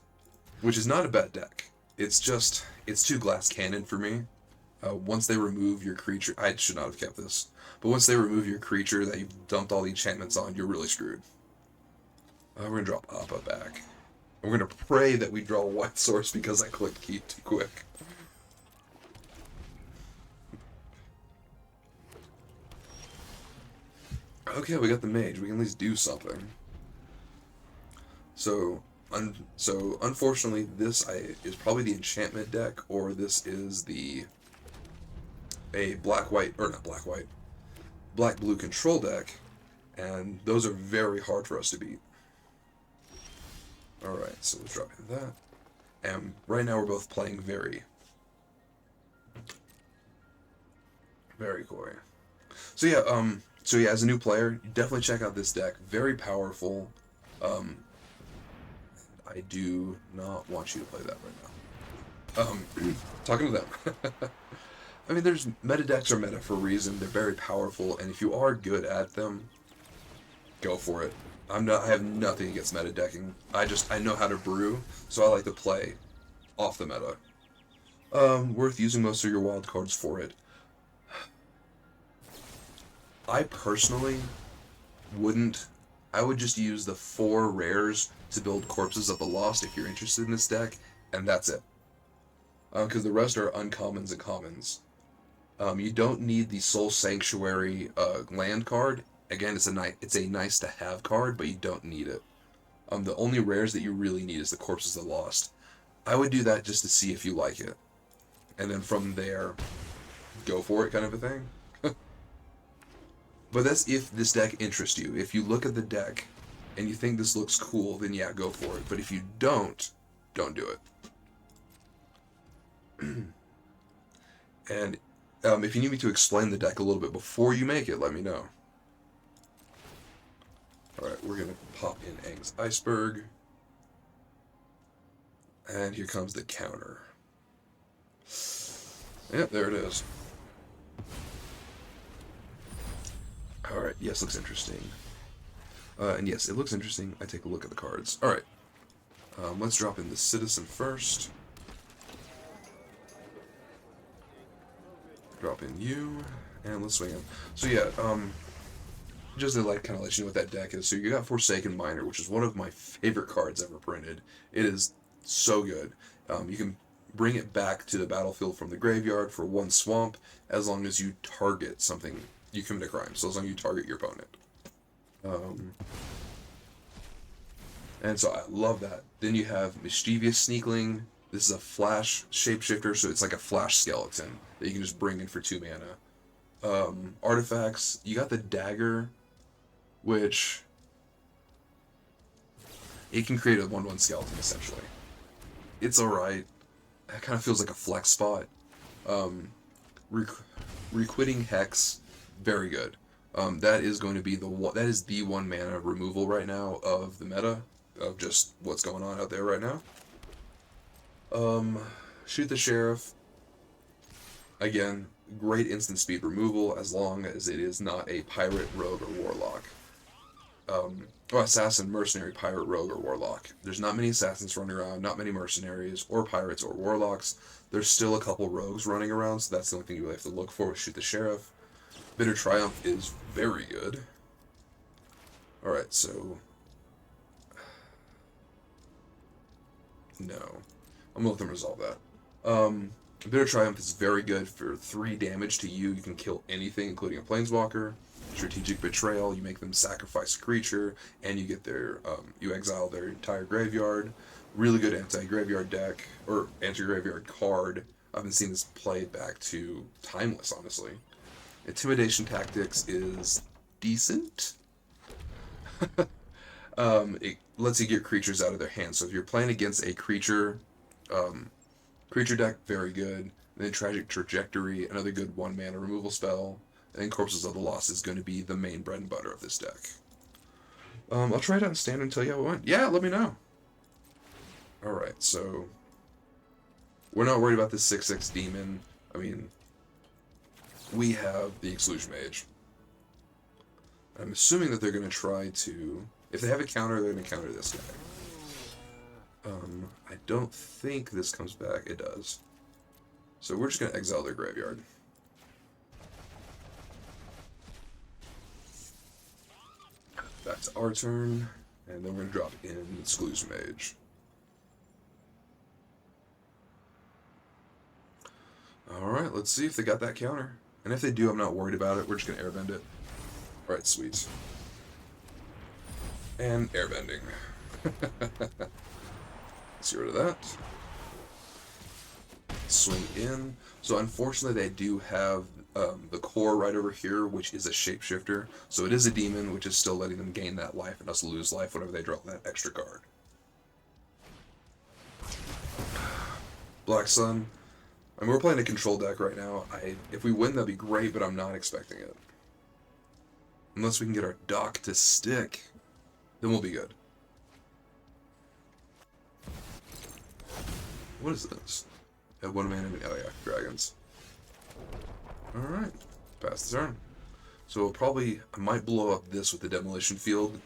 which is not a bad deck. It's just, it's too glass cannon for me. Once they remove your creature, I should not have kept this, but once they remove your creature that you've dumped all the enchantments on, you're really screwed. We're going to drop Appa back. We're going to pray that we draw a white source because I clicked keep too quick. Okay, we got the mage. We can at least do something. So unfortunately, this is probably the enchantment deck, or this is a black-blue control deck, and those are very hard for us to beat. Alright, so let's drop in that. And right now we're both playing very coy. So yeah, as a new player, you definitely check out this deck. Very powerful. I do not want you to play that right now. Talking to them. I mean, meta decks are meta for a reason. They're very powerful, and if you are good at them, go for it. I have nothing against meta decking. I know how to brew, so I like to play off the meta. Worth using most of your wild cards for it. I personally wouldn't. I would just use the 4 rares to build Corpses of the Lost if you're interested in this deck, and that's it. Because the rest are uncommons and commons. You don't need the Soul Sanctuary land card. Again, it's a nice to have card, but you don't need it. The only rares that you really need is the Corpses of the Lost. I would do that just to see if you like it, and then from there, go for it, kind of a thing. But that's if this deck interests you. If you look at the deck and you think this looks cool, then yeah, go for it. But if you don't do it. And if you need me to explain the deck a little bit before you make it, let me know. we're going to pop in Aang's Iceberg. And here comes the counter. Yep, there it is. Alright, yes, looks interesting. And yes, it looks interesting. I take a look at the cards. Alright. Let's drop in the Citizen first. Drop in you. And let's swing in. So yeah, just to kind of let you know what that deck is. So you got Forsaken Miner, which is one of my favorite cards ever printed. It is so good. You can bring it back to the battlefield from the graveyard for 1 swamp, as long as you target something. You commit a crime, so as long as you target your opponent. And so I love that. Then you have Mischievous Sneakling. This is a flash shapeshifter, so it's like a flash skeleton that you can just bring in for 2 mana. Artifacts, you got the Dagger, which it can create a 1/1 skeleton, essentially. It's alright. It kind of feels like a flex spot. Requiting Hex, very good. That is going to be the 1 mana removal right now of the meta, of just what's going on out there right now. Shoot the Sheriff. Again, great instant speed removal as long as it is not a pirate, rogue, or warlock. Assassin, mercenary, pirate, rogue, or warlock. There's not many assassins running around, not many mercenaries, or pirates, or warlocks. There's still a couple rogues running around, so that's the only thing you really have to look for, is shoot the Sheriff. Bitter Triumph is very good. Alright, so... No. I'm gonna let them resolve that. Bitter Triumph is very good for 3 damage to you. You can kill anything, including a Planeswalker. Strategic Betrayal, you make them sacrifice a creature, and you get their, you exile their entire graveyard. Really good anti-graveyard deck, or anti-graveyard card. I've been seeing this played back to Timeless, honestly. Intimidation Tactics is decent. It lets you get creatures out of their hands. So if you're playing against a creature deck, very good. And then Tragic Trajectory, another good 1 mana removal spell. And then Corpses of the Lost is going to be the main bread and butter of this deck. I'll try it out in Standard and tell you how it went. Yeah, let me know. Alright, so... We're not worried about this 6/6 demon. I mean... We have the Exclusion Mage. I'm assuming that they're going to try to... If they have a counter, they're going to counter this guy. I don't think this comes back. It does. So we're just going to exile their graveyard. Back to our turn, and then we're going to drop in Exclusion Mage. Alright, let's see if they got that counter. And if they do, I'm not worried about it. We're just going to airbend it. Alright, sweet. And airbending. Let's get rid of that. Swing in. So unfortunately they do have the core right over here, which is a shapeshifter. So it is a demon, which is still letting them gain that life and us lose life whenever they draw that extra card. Black Sun. I mean, we're playing a control deck right now. If we win, that'd be great, but I'm not expecting it. Unless we can get our dock to stick, then we'll be good. What is this? At 1 mana, oh yeah, dragons. Alright, pass the turn. So I might blow up this with the demolition field.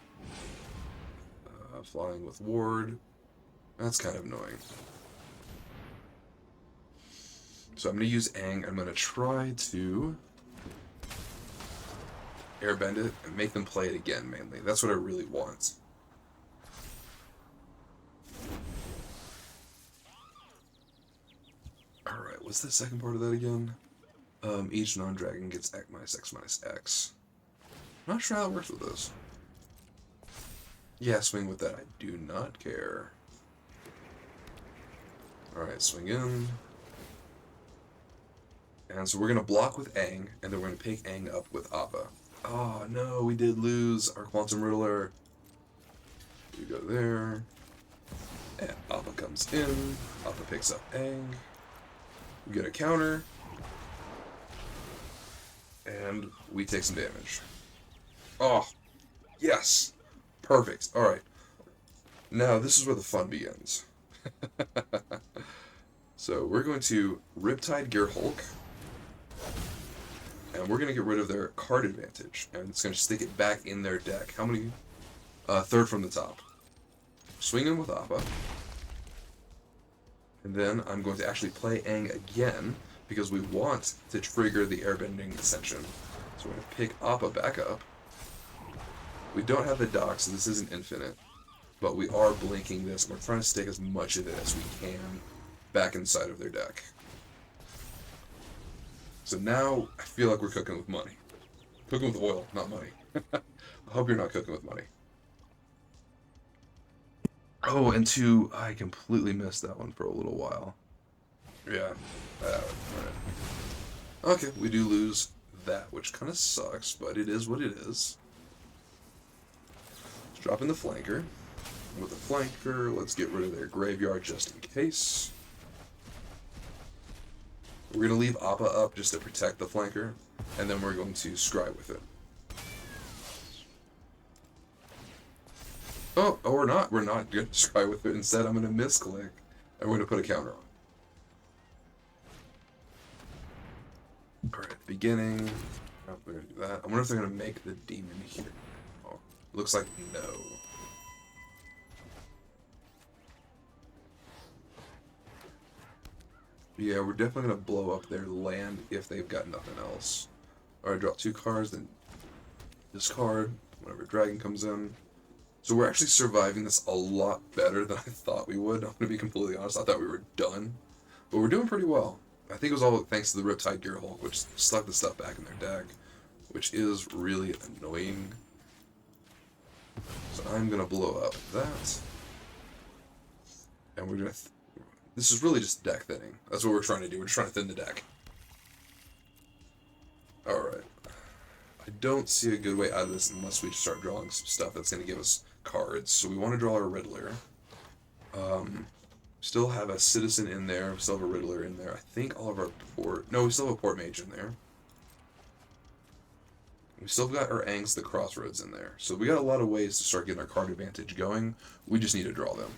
Flying with ward. That's kind of annoying. So I'm going to use Aang. I'm going to try to airbend it and make them play it again, mainly. That's what I really want. Alright, what's the second part of that again? Each non-dragon gets X minus X minus X. I'm not sure how that works with this. Yeah, swing with that. I do not care. Alright, swing in. And so we're going to block with Aang, and then we're going to pick Aang up with Appa. Oh no, we did lose our Quantum Riddler. We go there. And Appa comes in. Appa picks up Aang. We get a counter. And we take some damage. Oh, yes! Perfect. Alright. Now, this is where the fun begins. So, we're going to Riptide Gearhulk. And we're going to get rid of their card advantage. And it's going to stick it back in their deck. How many? Third from the top. Swing in with Appa. And then I'm going to actually play Aang again, because we want to trigger the Airbending Ascension. So we're going to pick Appa back up. We don't have the dock, so this isn't infinite. But we are blinking this, and we're trying to stick as much of it as we can back inside of their deck. So now, I feel like we're cooking with money. Cooking with oil, not money. I hope you're not cooking with money. Oh, and two, I completely missed that one for a little while. Yeah. Alright. Okay, we do lose that, which kind of sucks, but it is what it is. Let's drop in the flanker. With the flanker, let's get rid of their graveyard just in case. We're going to leave Appa up just to protect the flanker, and then we're going to scry with it. Oh, we're not. We're not going to scry with it. Instead, I'm going to misclick, and we're going to put a counter on. Alright, beginning. Oh, we're going to do that. I wonder if they're going to make the demon here. Oh, looks like no. Yeah, we're definitely going to blow up their land if they've got nothing else. Alright, draw 2 cards, then discard whenever dragon comes in. So we're actually surviving this a lot better than I thought we would. I'm going to be completely honest. I thought we were done. But we're doing pretty well. I think it was all thanks to the Riptide Gearhulk, which stuck the stuff back in their deck, which is really annoying. So I'm going to blow up that. And we're going to... This is really just deck thinning. That's what we're trying to do. We're just trying to thin the deck. Alright. I don't see a good way out of this unless we start drawing some stuff that's going to give us cards. So we want to draw our Riddler. Still have a Citizen in there. We still have a Riddler in there. I think all of our No, we still have a Port-Mage in there. We still got our Aang's the Crossroads in there. So we got a lot of ways to start getting our card advantage going. We just need to draw them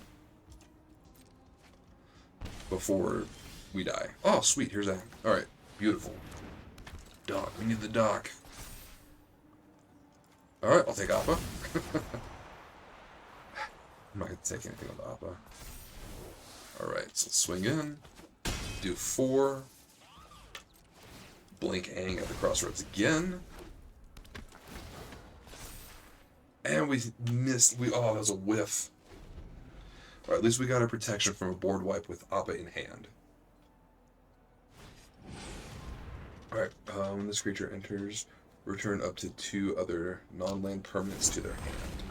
before we die. Oh, sweet. Here's Aang. Alright. Beautiful. Dock. We need the dock. Alright, I'll take Appa. I'm not going to take anything with Appa. Alright, so let's swing in. Do 4. Blink Aang at the Crossroads again. And we missed. Oh, that was a whiff. Or at least we got our protection from a board wipe with Appa in hand. Alright, when this creature enters, return up to 2 other non-land permanents to their hand.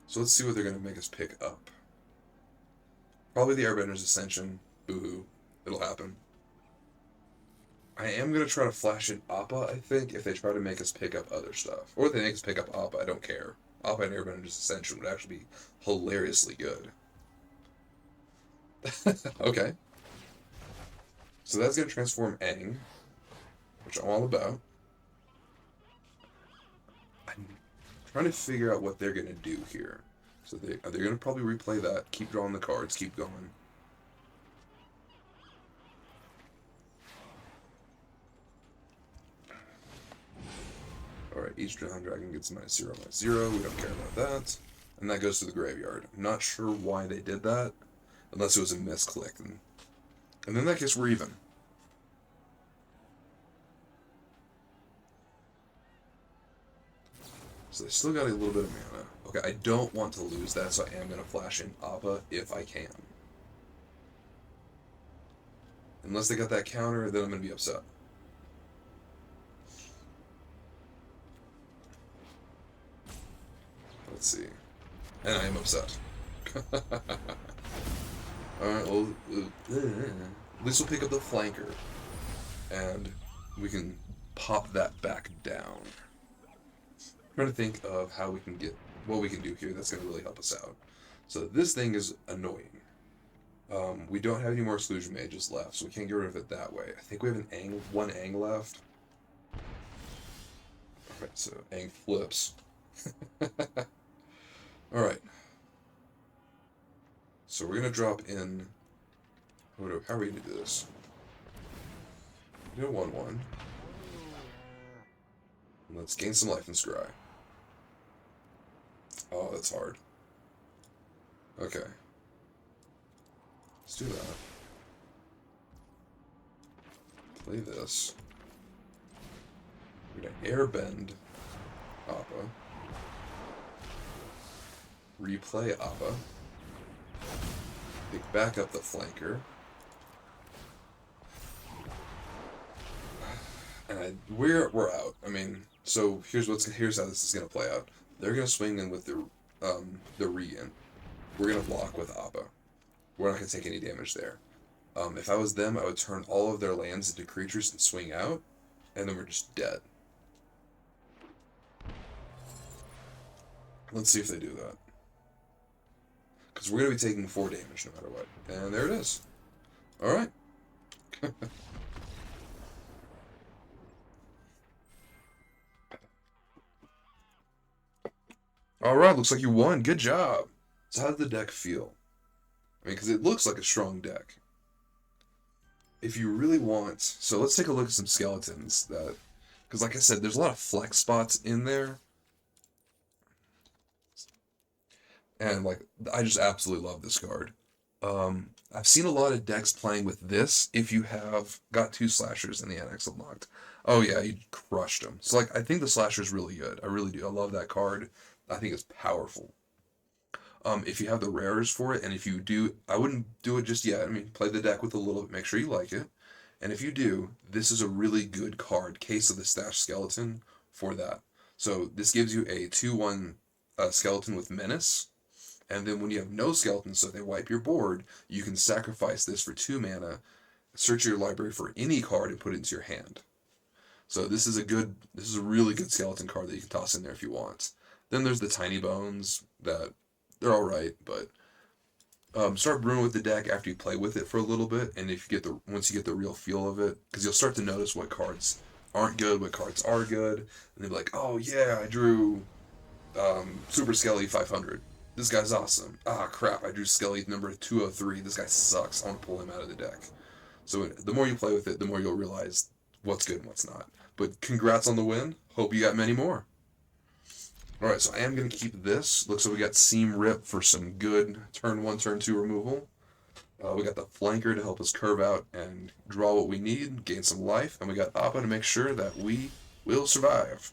So let's see what they're going to make us pick up. Probably the Airbender's Ascension. Boo-hoo. It'll happen. I am going to try to flash in Appa, I think, if they try to make us pick up other stuff. Or if they make us pick up Appa, I don't care. Appa and Airbender's Ascension would actually be hilariously good. Okay. So that's going to transform Aang, which I'm all about. I'm trying to figure out what they're going to do here. So they're going to probably replay that, keep drawing the cards, keep going. Alright, each drowned dragon gets -0/-0. We don't care about that. And that goes to the graveyard. I'm not sure why they did that, unless it was a misclick. And in that case, we're even. So they still got a little bit of mana. Okay, I don't want to lose that, so I am going to flash in Appa if I can. Unless they got that counter, then I'm going to be upset. Let's see. And I am upset. Alright, well, at least we'll pick up the flanker. And we can pop that back down. I'm trying to think of how we can get, what we can do here that's going to really help us out. So this thing is annoying. We don't have any more exclusion mages left, so we can't get rid of it that way. I think we have one Aang left. Alright, so Aang flips. Alright. So we're going to drop in... How are we going to do this? Do a 1-1. Let's gain some life and scry. Oh, that's hard. Okay. Let's do that. Play this. We're gonna airbend Appa. Replay Appa. Pick back up the flanker. And we're out. I mean, so here's how this is gonna play out. They're gonna swing in with the Regan. We're gonna block with Appa. We're not gonna take any damage there. If I was them, I would turn all of their lands into creatures and swing out, and then we're just dead. Let's see if they do that. Because we're going to be taking 4 damage no matter what. And there it is. Alright. Alright, looks like you won. Good job. So how did the deck feel? I mean, because it looks like a strong deck. If you really want... So let's take a look at some skeletons that... Because like I said, there's a lot of flex spots in there. And like, I just absolutely love this card. I've seen a lot of decks playing with this if you have got 2 slashers in the annex unlocked. Oh yeah, you crushed them. So like, I think the slasher is really good. I really do. I love that card. I think it's powerful. If you have the rares for it, and if you do, I wouldn't do it just yet. I mean, play the deck with a little bit, make sure you like it. And if you do, this is a really good card, Case of the Stash Skeleton, for that. So this gives you a 2/1 skeleton with Menace. And then when you have no skeletons, so they wipe your board, you can sacrifice this for 2 mana, search your library for any card, and put it into your hand. So this is a really good skeleton card that you can toss in there if you want. Then there's the Tiny Bones, that they're alright, but start brewing with the deck after you play with it for a little bit, and if you get once you get the real feel of it, because you'll start to notice what cards aren't good, what cards are good, and they'll be like, oh yeah, I drew Super Skelly 500. This guy's awesome. Ah, crap, I drew Skelly number 203. This guy sucks. I want to pull him out of the deck. So the more you play with it, the more you'll realize what's good and what's not. But congrats on the win. Hope you got many more. Alright, so I am going to keep this. Looks like we got Seam Rip for some good turn 1, turn 2 removal. We got the Flanker to help us curve out and draw what we need, gain some life. And we got Appa to make sure that we will survive.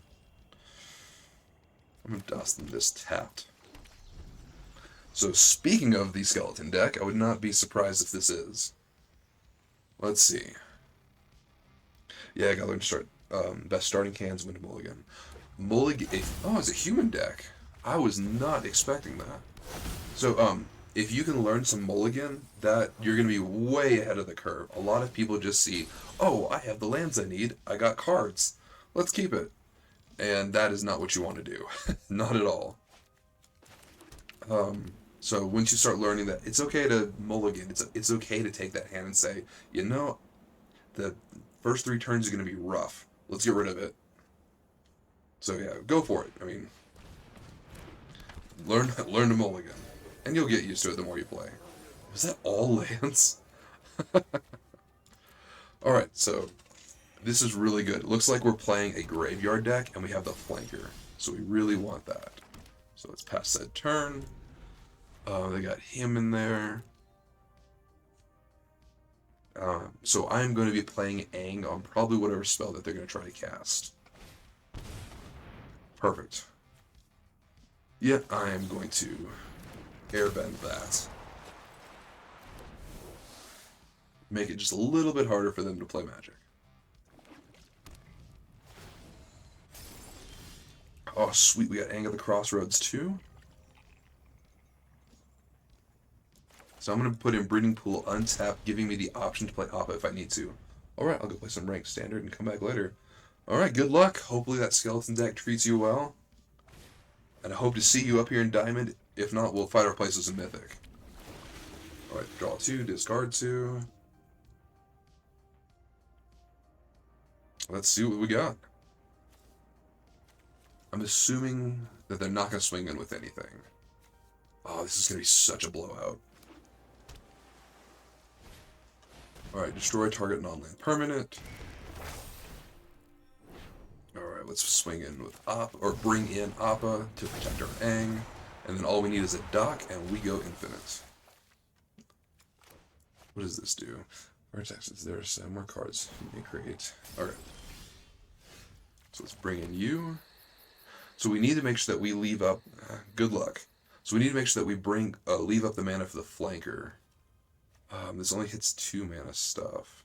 I'm going to dust this tapped. So speaking of the skeleton deck, I would not be surprised if this is. Let's see. Yeah, I gotta learn to start. Best starting cans, win mulligan. Mulligan. Oh, it's a human deck. I was not expecting that. So, if you can learn some mulligan, that you're gonna be way ahead of the curve. A lot of people just see, oh, I have the lands I need. I got cards. Let's keep it. And that is not what you want to do. Not at all. So once you start learning that it's okay to mulligan, it's okay to take that hand and say, you know, the first 3 turns are going to be rough. Let's get rid of it. So yeah, go for it. I mean, learn to mulligan, and you'll get used to it the more you play. Was that all lands? All right, so this is really good. It looks like we're playing a graveyard deck, and we have the flanker, so we really want that. So let's pass that turn. They got him in there. So I'm going to be playing Aang on probably whatever spell that they're going to try to cast. Perfect. Yeah, I am going to airbend that. Make it just a little bit harder for them to play magic. Oh, sweet. We got Aang of the Crossroads too. So I'm going to put in Breeding Pool untapped, giving me the option to play Appa if I need to. Alright, I'll go play some ranked standard and come back later. Alright, good luck. Hopefully that skeleton deck treats you well. And I hope to see you up here in Diamond. If not, we'll fight our places in Mythic. Alright, draw 2, discard 2. Let's see what we got. I'm assuming that they're not going to swing in with anything. Oh, this is going to be such a blowout. Alright, destroy target non-land permanent. Alright, let's swing in with Appa, or bring in Appa to protect our Aang. And then all we need is a dock, and we go infinite. What does this do? There's more cards you may create. Alright. So let's bring in you. So we need to make sure that we leave up... good luck. So we need to make sure that we leave up the mana for the flanker. This only hits 2 mana stuff.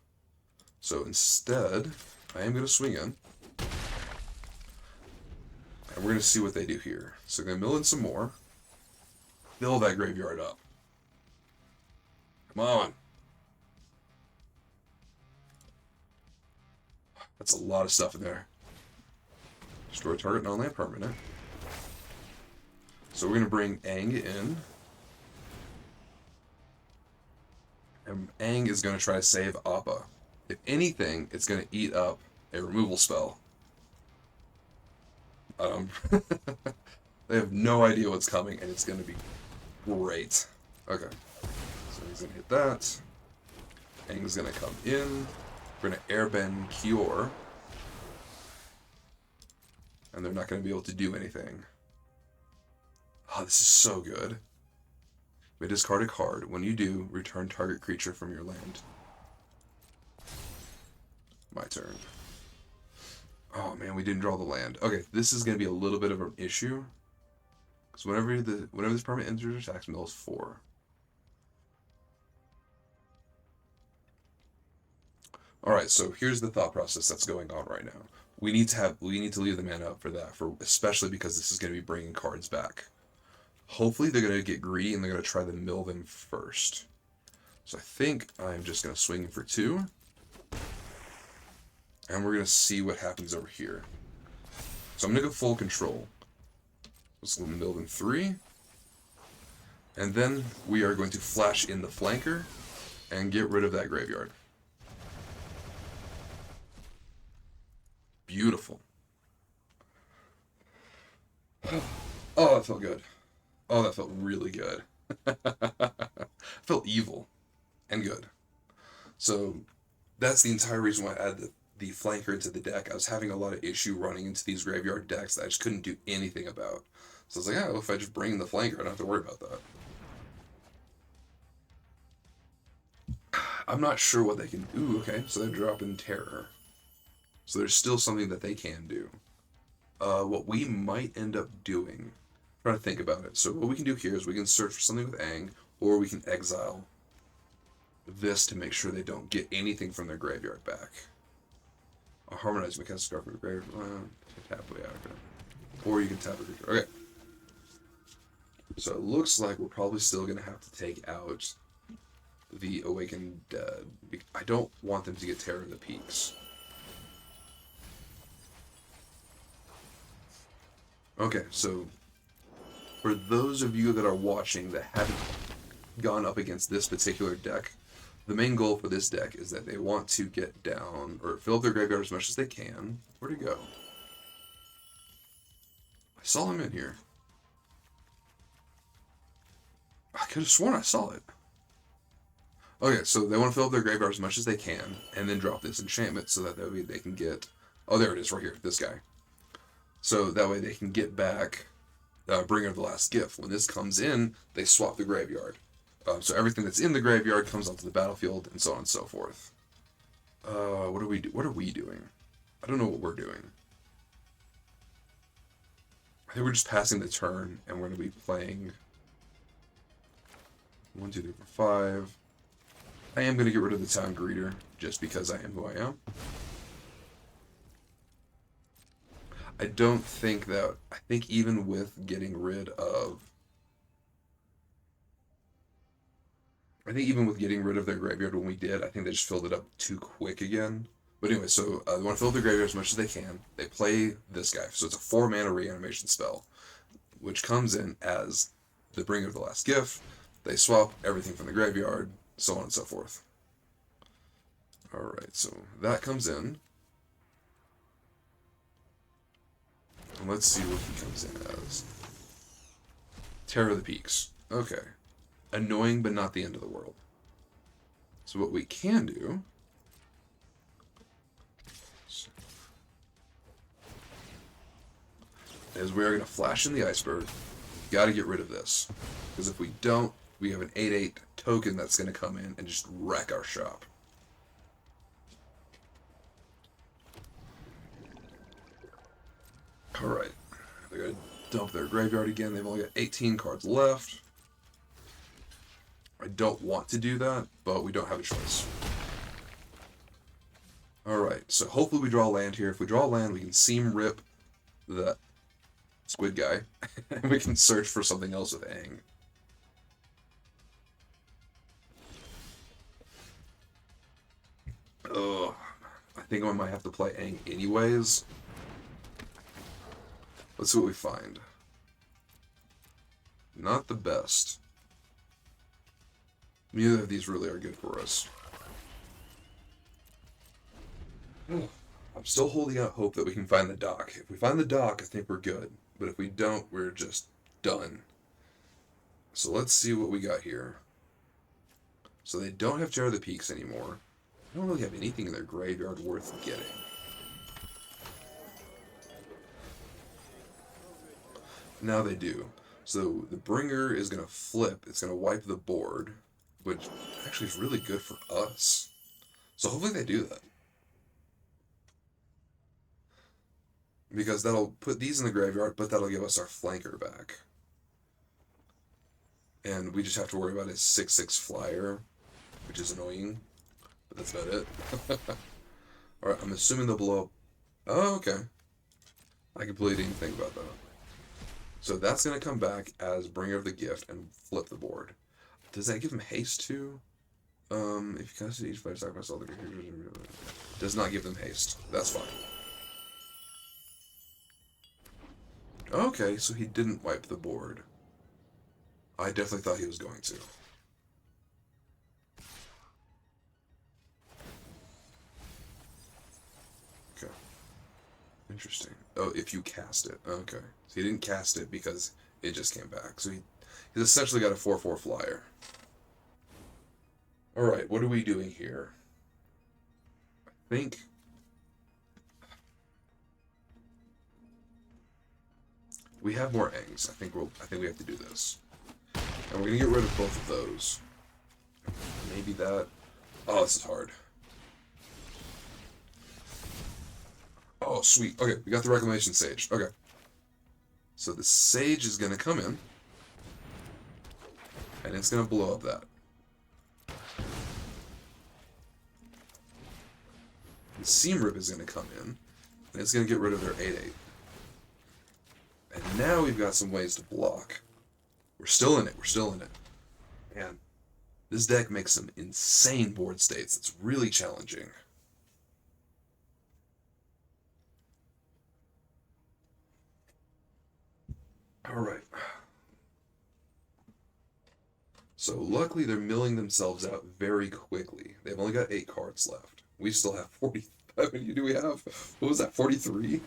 So instead, I am going to swing in. And we're going to see what they do here. So I'm going to mill in some more. Fill that graveyard up. Come on. That's a lot of stuff in there. Destroy target non-land permanent. So we're going to bring Aang in. And Aang is going to try to save Appa. If anything, it's going to eat up a removal spell. They have no idea what's coming, and it's going to be great. Okay. So he's going to hit that. Aang's going to come in. We're going to airbend Cure. And they're not going to be able to do anything. Oh, this is so good. We discard a card. When you do, return target creature from your land. My turn. Oh man, we didn't draw the land. Okay, this is going to be a little bit of an issue. Because whenever this permanent enters attacks, mills 4. Alright, so here's the thought process that's going on right now. We need to leave the mana up for that, especially because this is going to be bringing cards back. Hopefully they're going to get greedy and they're going to try to mill them first. So I think I'm just going to swing for 2. And we're going to see what happens over here. So I'm going to go full control. Let's mill them 3. And then we are going to flash in the flanker and get rid of that graveyard. Beautiful. Oh, that felt good. Oh, that felt really good. Felt evil and good. So that's the entire reason why I added the flanker into the deck. I was having a lot of issue running into these graveyard decks that I just couldn't do anything about. So I was like, oh, if I just bring in the flanker, I don't have to worry about that. I'm not sure what they can do. Okay, so they're dropping Terror. So there's still something that they can do. What we might end up doing, trying to think about it. So what we can do here is we can search for something with Aang, or we can exile this to make sure they don't get anything from their graveyard back. A harmonized mechanic scarf from the graveyard. Tap way out. Okay. Or you can tap a creature. Okay. So it looks like we're probably still going to have to take out the Awakened Dead. I don't want them to get Terror of the Peaks. Okay, so for those of you that are watching that haven't gone up against this particular deck, the main goal for this deck is that they want to get down, or fill up their graveyard as much as they can. Where'd he go? I saw him in here. I could have sworn I saw it. Okay, so they want to fill up their graveyard as much as they can, and then drop this enchantment so that way they can get... Oh, there it is, right here, this guy. So that way they can get back Bringer of the Last Gift. When this comes in, they swap the graveyard. So everything that's in the graveyard comes onto the battlefield, and so on and so forth. What are we doing? I don't know what we're doing. I think we're just passing the turn, and we're going to be playing 1, 2, 3, 4, 5. I am going to get rid of the Town Greeter, just because I am who I am. I don't think that... I think even with getting rid of... their graveyard when we did, I think they just filled it up too quick again. But anyway, so they want to fill their graveyard as much as they can. They play this guy. So it's a 4-mana reanimation spell, which comes in as the Bringer of the Last Gift. They swap everything from the graveyard, so on and so forth. Alright, so that comes in. And let's see what he comes in as. Terror of the Peaks. Okay. Annoying, but not the end of the world. So what we can do is we're going to flash in the Iceberg. Got to get rid of this. Because if we don't, we have an 8/8 token that's going to come in and just wreck our shop. Alright. They're going to dump their graveyard again. They've only got 18 cards left. I don't want to do that, but we don't have a choice. Alright, so hopefully we draw land here. If we draw land, we can seam rip the squid guy, and we can search for something else with Aang. Ugh. I think I might have to play Aang anyways. Let's see what we find. Not the best. Neither of these really are good for us. I'm still holding out hope that we can find the dock. If we find the dock, I think we're good. But if we don't, we're just done. So let's see what we got here. So they don't have Terror of the Peaks anymore. They don't really have anything in their graveyard worth getting. Now they do. So the Bringer is going to flip. It's going to wipe the board, which actually is really good for us. So hopefully they do that. Because that'll put these in the graveyard, but that'll give us our flanker back. And we just have to worry about his 6/6 flyer, which is annoying. But that's about it. Alright, I'm assuming they'll blow up. Oh, okay. I completely didn't think about that. So that's going to come back as Bringer of the Gift and flip the board. Does that give him haste too? If you cast it, each player sacrifice all the creatures. Does not give them haste. That's fine. Okay, so he didn't wipe the board. I definitely thought he was going to. Okay. Interesting. Oh, if you cast it. Okay. So he didn't cast it because it just came back. So he's essentially got a 4/4 flyer. Alright, what are we doing here? I think... we have more eggs. I think we have to do this. And we're gonna get rid of both of those. Maybe that. Oh, this is hard. Oh, sweet. Okay, we got the Reclamation Sage. Okay. So the Sage is gonna come in. And it's gonna blow up that. The Seam Rip is gonna come in. And it's gonna get rid of their 8/8. And now we've got some ways to block. We're still in it. We're still in it. Man, this deck makes some insane board states. It's really challenging. Alright. So luckily they're milling themselves out very quickly. They've only got 8 cards left. We still have 40. How many do we have? What was that, 43?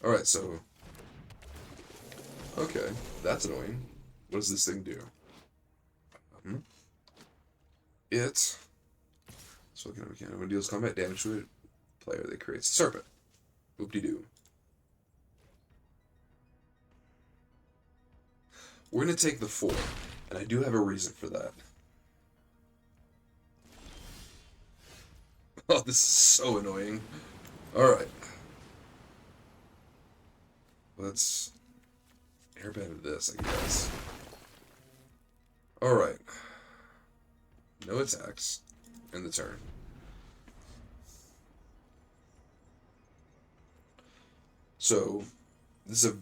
Alright, so... okay, that's annoying. What does this thing do? It... so when it deals combat damage to a player, that creates a serpent. Whoop-de-doo. We're going to take the 4, and I do have a reason for that. Oh, this is so annoying. Alright. Let's airbend this, I guess. Alright. No attacks in the turn. So,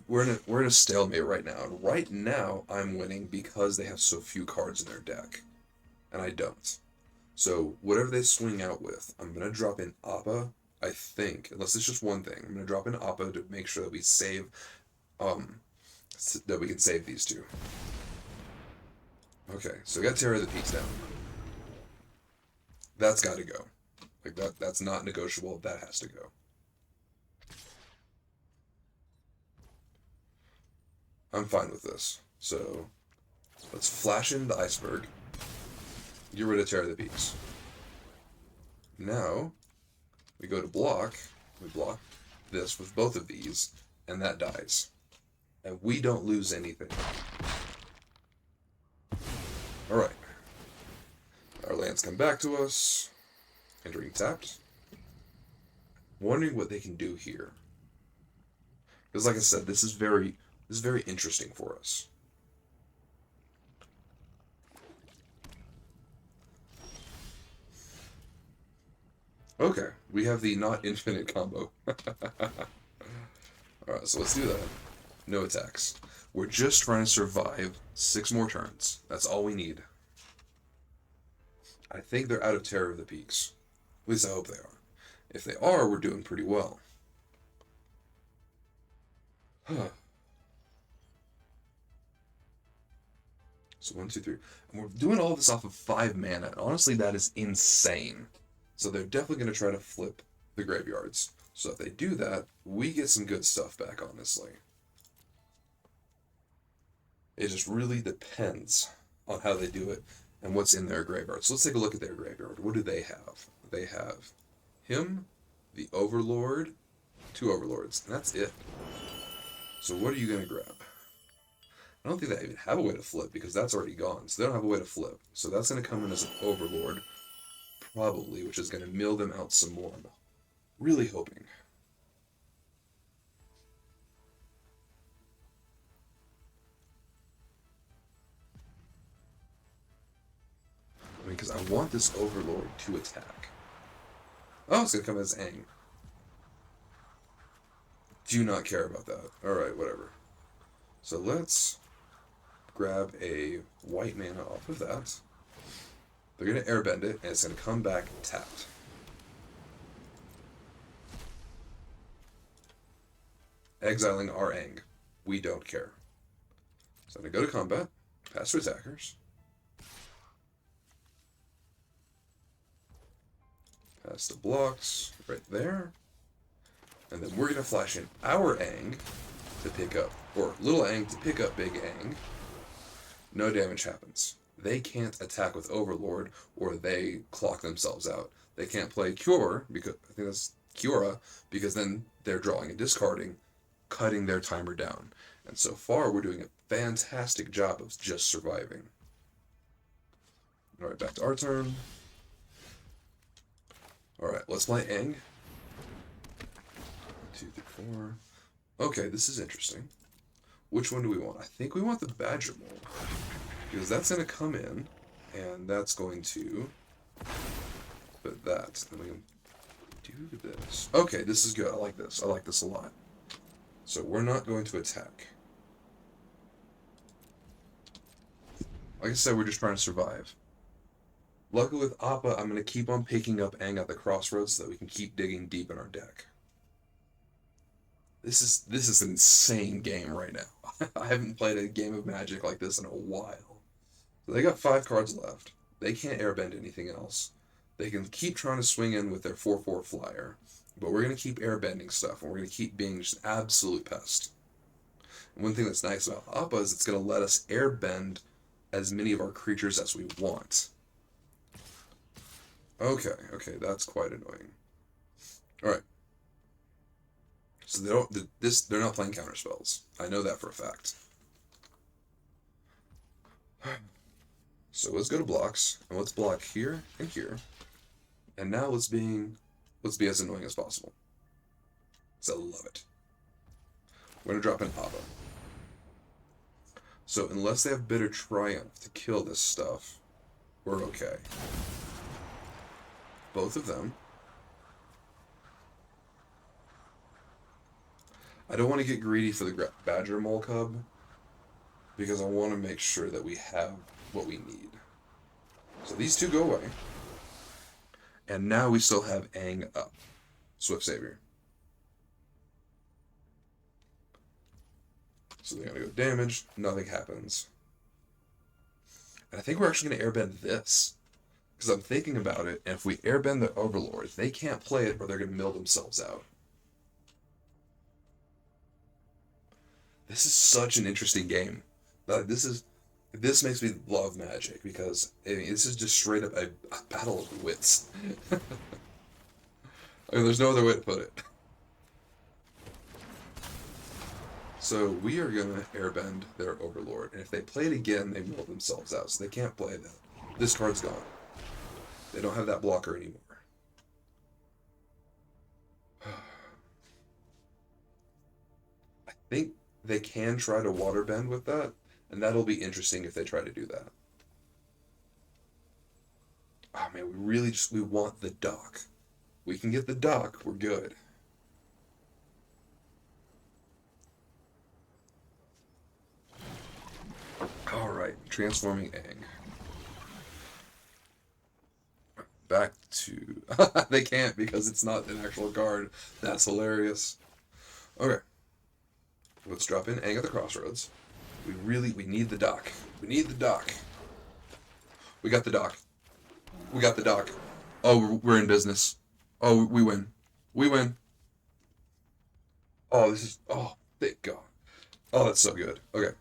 we're in a stalemate right now. And right now, I'm winning because they have so few cards in their deck. And I don't. So, whatever they swing out with, I'm going to drop in Appa, I think, unless it's just one thing. I'm going to drop in Appa to make sure that we save, that we can save these two. Okay, so we got Terror of the Peaks down. That's got to go. Like, that's not negotiable. That has to go. I'm fine with this. So let's flash in the iceberg. Get rid of Terror of the Peaks. Now we go to block. We block this with both of these, and that dies. And we don't lose anything. Alright. Our lands come back to us. Entering tapped. Wondering what they can do here. Because like I said, this is very interesting for us. Okay, we have the not infinite combo. Alright, so let's do that. No attacks. We're just trying to survive 6 more turns. That's all we need. I think they're out of Terror of the Peaks. At least I hope they are. If they are, we're doing pretty well. So 1, 2, 3. And we're doing all this off of 5 mana. And honestly, that is insane. So they're definitely going to try to flip the graveyards. So if they do that, we get some good stuff back, honestly. It just really depends on how they do it and what's in their graveyard. So let's take a look at their graveyard. What do they have? They have him, the Overlord, 2 Overlords, and that's it. So what are you going to grab? I don't think they even have a way to flip because that's already gone. So they don't have a way to flip. So that's going to come in as an Overlord, probably, which is going to mill them out some more. Really hoping. I mean, because I want this Overlord to attack. Oh, it's going to come as Aang. Do not care about that. Alright, whatever. So let's grab a white mana off of that. They're going to airbend it, and it's going to come back tapped. Exiling our Aang. We don't care. So I'm going to go to combat, pass to attackers. Pass the blocks right there. And then we're going to flash in our Aang to pick up, or little Aang to pick up big Aang. No damage happens. They can't attack with Overlord, or they clock themselves out. They can't play Cure, because I think that's Cura, because then they're drawing and discarding, cutting their timer down. And so far, we're doing a fantastic job of just surviving. Alright, back to our turn. Alright, let's play Aang. 2, 3, 4. Okay, this is interesting. Which one do we want? I think we want the Badgermole. Because that's going to come in, and that's going to put that. And we can do this. Okay, this is good. I like this. I like this a lot. So we're not going to attack. Like I said, we're just trying to survive. Luckily with Appa, I'm going to keep on picking up Aang at the crossroads so that we can keep digging deep in our deck. This is an insane game right now. I haven't played a game of Magic like this in a while. So they got 5 cards left. They can't airbend anything else. They can keep trying to swing in with their 4/4 flyer. But we're going to keep airbending stuff, and we're going to keep being just an absolute pest. And one thing that's nice about Appa is it's going to let us airbend as many of our creatures as we want. Okay, that's quite annoying. Alright. So they're not playing counterspells. I know that for a fact. So let's go to blocks, and let's block here and here. And now let's be as annoying as possible. So I love it. We're gonna drop in Appa. So unless they have Bitter Triumph to kill this stuff, we're okay. Both of them. I don't want to get greedy for the Badgermole Cub, because I want to make sure that we have what we need. So these 2 go away. And now we still have Aang up. Swift Savior. So they're going to go damage. Nothing happens. And I think we're actually going to airbend this. Because I'm thinking about it, and if we airbend the Overlord, they can't play it or they're going to mill themselves out. This is such an interesting game. This makes me love Magic because I mean, this is just straight up a battle of wits. I mean, there's no other way to put it. So we are gonna airbend their Overlord, and if they play it again, they mill themselves out, so they can't play that. This card's gone. They don't have that blocker anymore. I think they can try to waterbend with that, and that'll be interesting if they try to do that. Oh man, we want the dock. We can get the dock, we're good. Alright, transforming Aang. Back to... They can't because it's not an actual card. That's hilarious. Okay. Let's drop in Aang at the Crossroads. We need the dock. We need the dock. We got the dock. We got the dock. Oh, we're in business. Oh, we win. We win. Oh, this is... Oh, thank God. Oh, that's so good. Okay.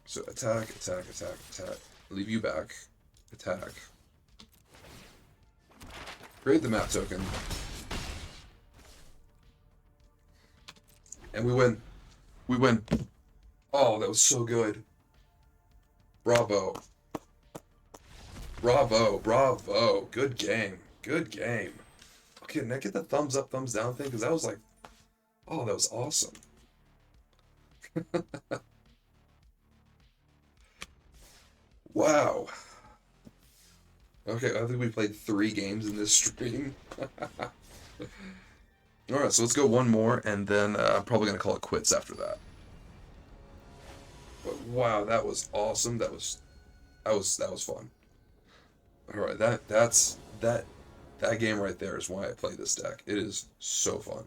So attack, attack, attack, attack. Leave you back. Attack. Create the map token. And we win. We win. Oh, that was so good. Bravo. Bravo, bravo. Good game. Good game. Okay, can I get the thumbs up, thumbs down thing? Because that was like, oh, that was awesome. Wow. Okay, I think we played 3 games in this stream. Alright, so let's go one more, and then I'm probably going to call it quits after that. But wow, that was awesome. That was fun. Alright, that game right there is why I play this deck. It is so fun.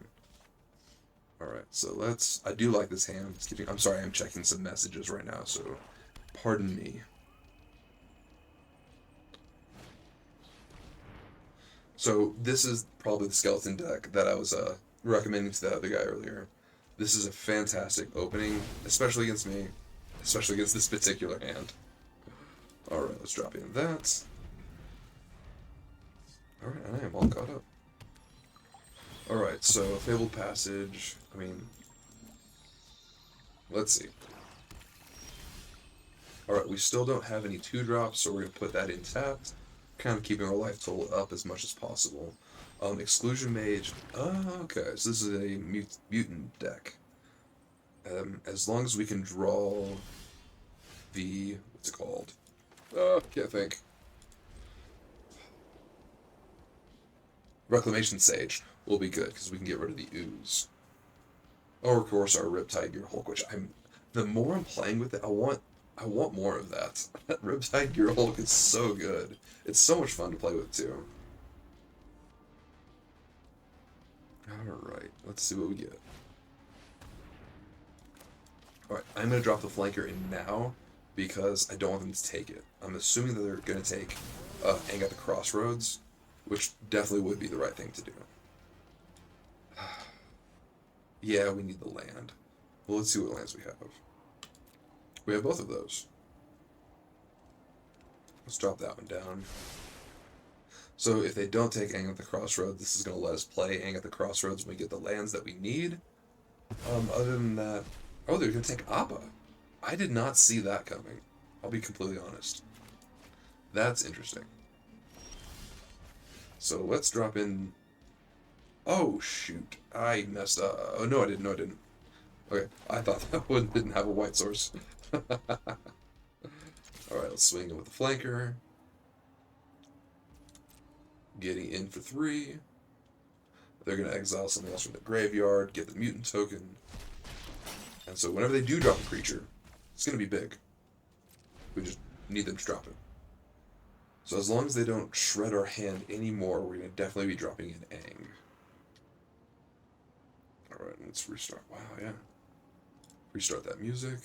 Alright, so I do like this hand. I'm sorry, I'm checking some messages right now, so pardon me. So this is probably the skeleton deck that I was recommending to the other guy earlier. This is a fantastic opening, especially against me, especially against this particular hand. Alright, let's drop in that. Alright, and I am all caught up. Alright, so Fabled Passage, I mean, let's see. Alright, we still don't have any 2-drops, so we're going to put that in tapped. Kind of keeping our life total up as much as possible. Exclusion Mage. Okay, so this is a mutant deck. As long as we can draw the... What's it called? Can't think. Reclamation Sage will be good, because we can get rid of the ooze. Or, of course, our Riptide Gear Hulk, which the more I'm playing with it, I want more of that. That Riptide Gear Hulk is so good. It's so much fun to play with, too. Alright, let's see what we get. Alright, I'm going to drop the flanker in now, because I don't want them to take it. I'm assuming that they're going to take Aang at the Crossroads, which definitely would be the right thing to do. Yeah, we need the land. Well, let's see what lands we have. We have both of those. Let's drop that one down. So if they don't take Aang at the Crossroads, this is going to let us play Aang at the Crossroads when we get the lands that we need. Other than that... Oh, they're going to take Appa. I did not see that coming. I'll be completely honest. That's interesting. So let's drop in... Oh, shoot. I messed up. Oh, no, I didn't. No, I didn't. Okay, I thought that one didn't have a white source. Alright, let's swing in with the flanker. Getting in for 3. They're going to exile something else from the graveyard, get the mutant token. And so whenever they do drop a creature, it's going to be big. We just need them to drop it. So as long as they don't shred our hand anymore, we're going to definitely be dropping in Aang. Alright, let's restart. Wow, yeah. Restart that music.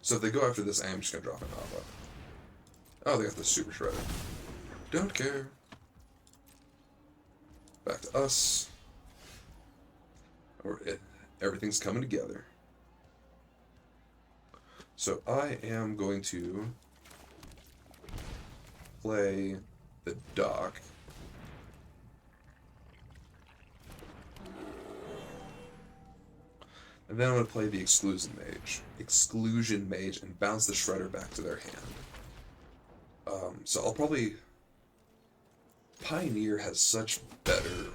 So if they go after this, I'm just going to drop an Appa. Oh, they got the Super Shredder. Don't care. Back to us. Everything's coming together. So I am going to play the dock. And then I'm going to play the Exclusion Mage, and bounce the Shredder back to their hand. So I'll probably... Pioneer has such better...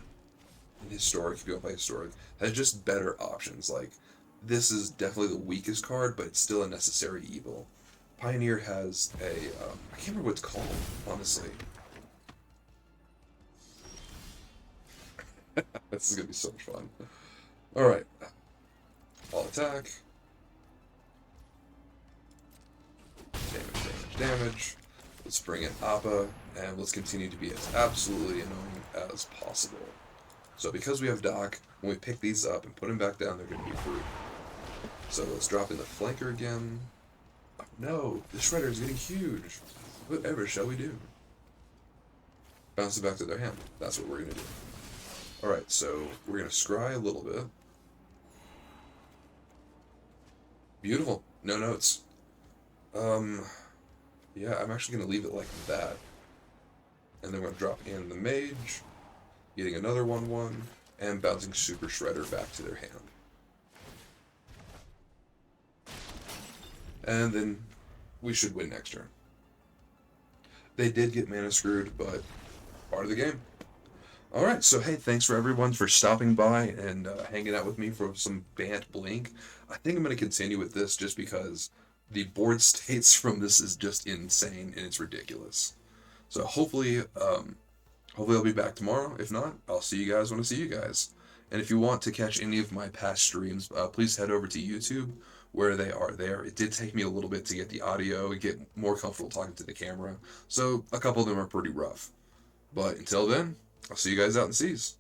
In Historic, if you want to play Historic, has just better options. Like, this is definitely the weakest card, but it's still a necessary evil. Pioneer has a... I can't remember what it's called, honestly. This is going to be so much fun. Alright. I'll attack. Damage. Let's bring in Appa, and let's continue to be as absolutely annoying as possible. So because we have Doc, when we pick these up and put them back down, they're going to be free. So let's drop in the Flanker again. Oh, no, the Shredder is getting huge. Whatever shall we do? Bounce it back to their hand. That's what we're going to do. Alright, so we're going to scry a little bit. Beautiful. No notes. Yeah, I'm actually going to leave it like that. And then we're going to drop in the Mage, getting another 1/1, and bouncing Super Shredder back to their hand. And then we should win next turn. They did get mana screwed, but part of the game. Alright, so hey, thanks for everyone for stopping by and hanging out with me for some Bant Blink. I think I'm going to continue with this just because the board states from this is just insane and it's ridiculous. So hopefully I'll be back tomorrow. If not, I'll see you guys when I see you guys. And if you want to catch any of my past streams, please head over to YouTube where they are there. It did take me a little bit to get the audio and get more comfortable talking to the camera. So a couple of them are pretty rough. But until then, I'll see you guys out in the seas.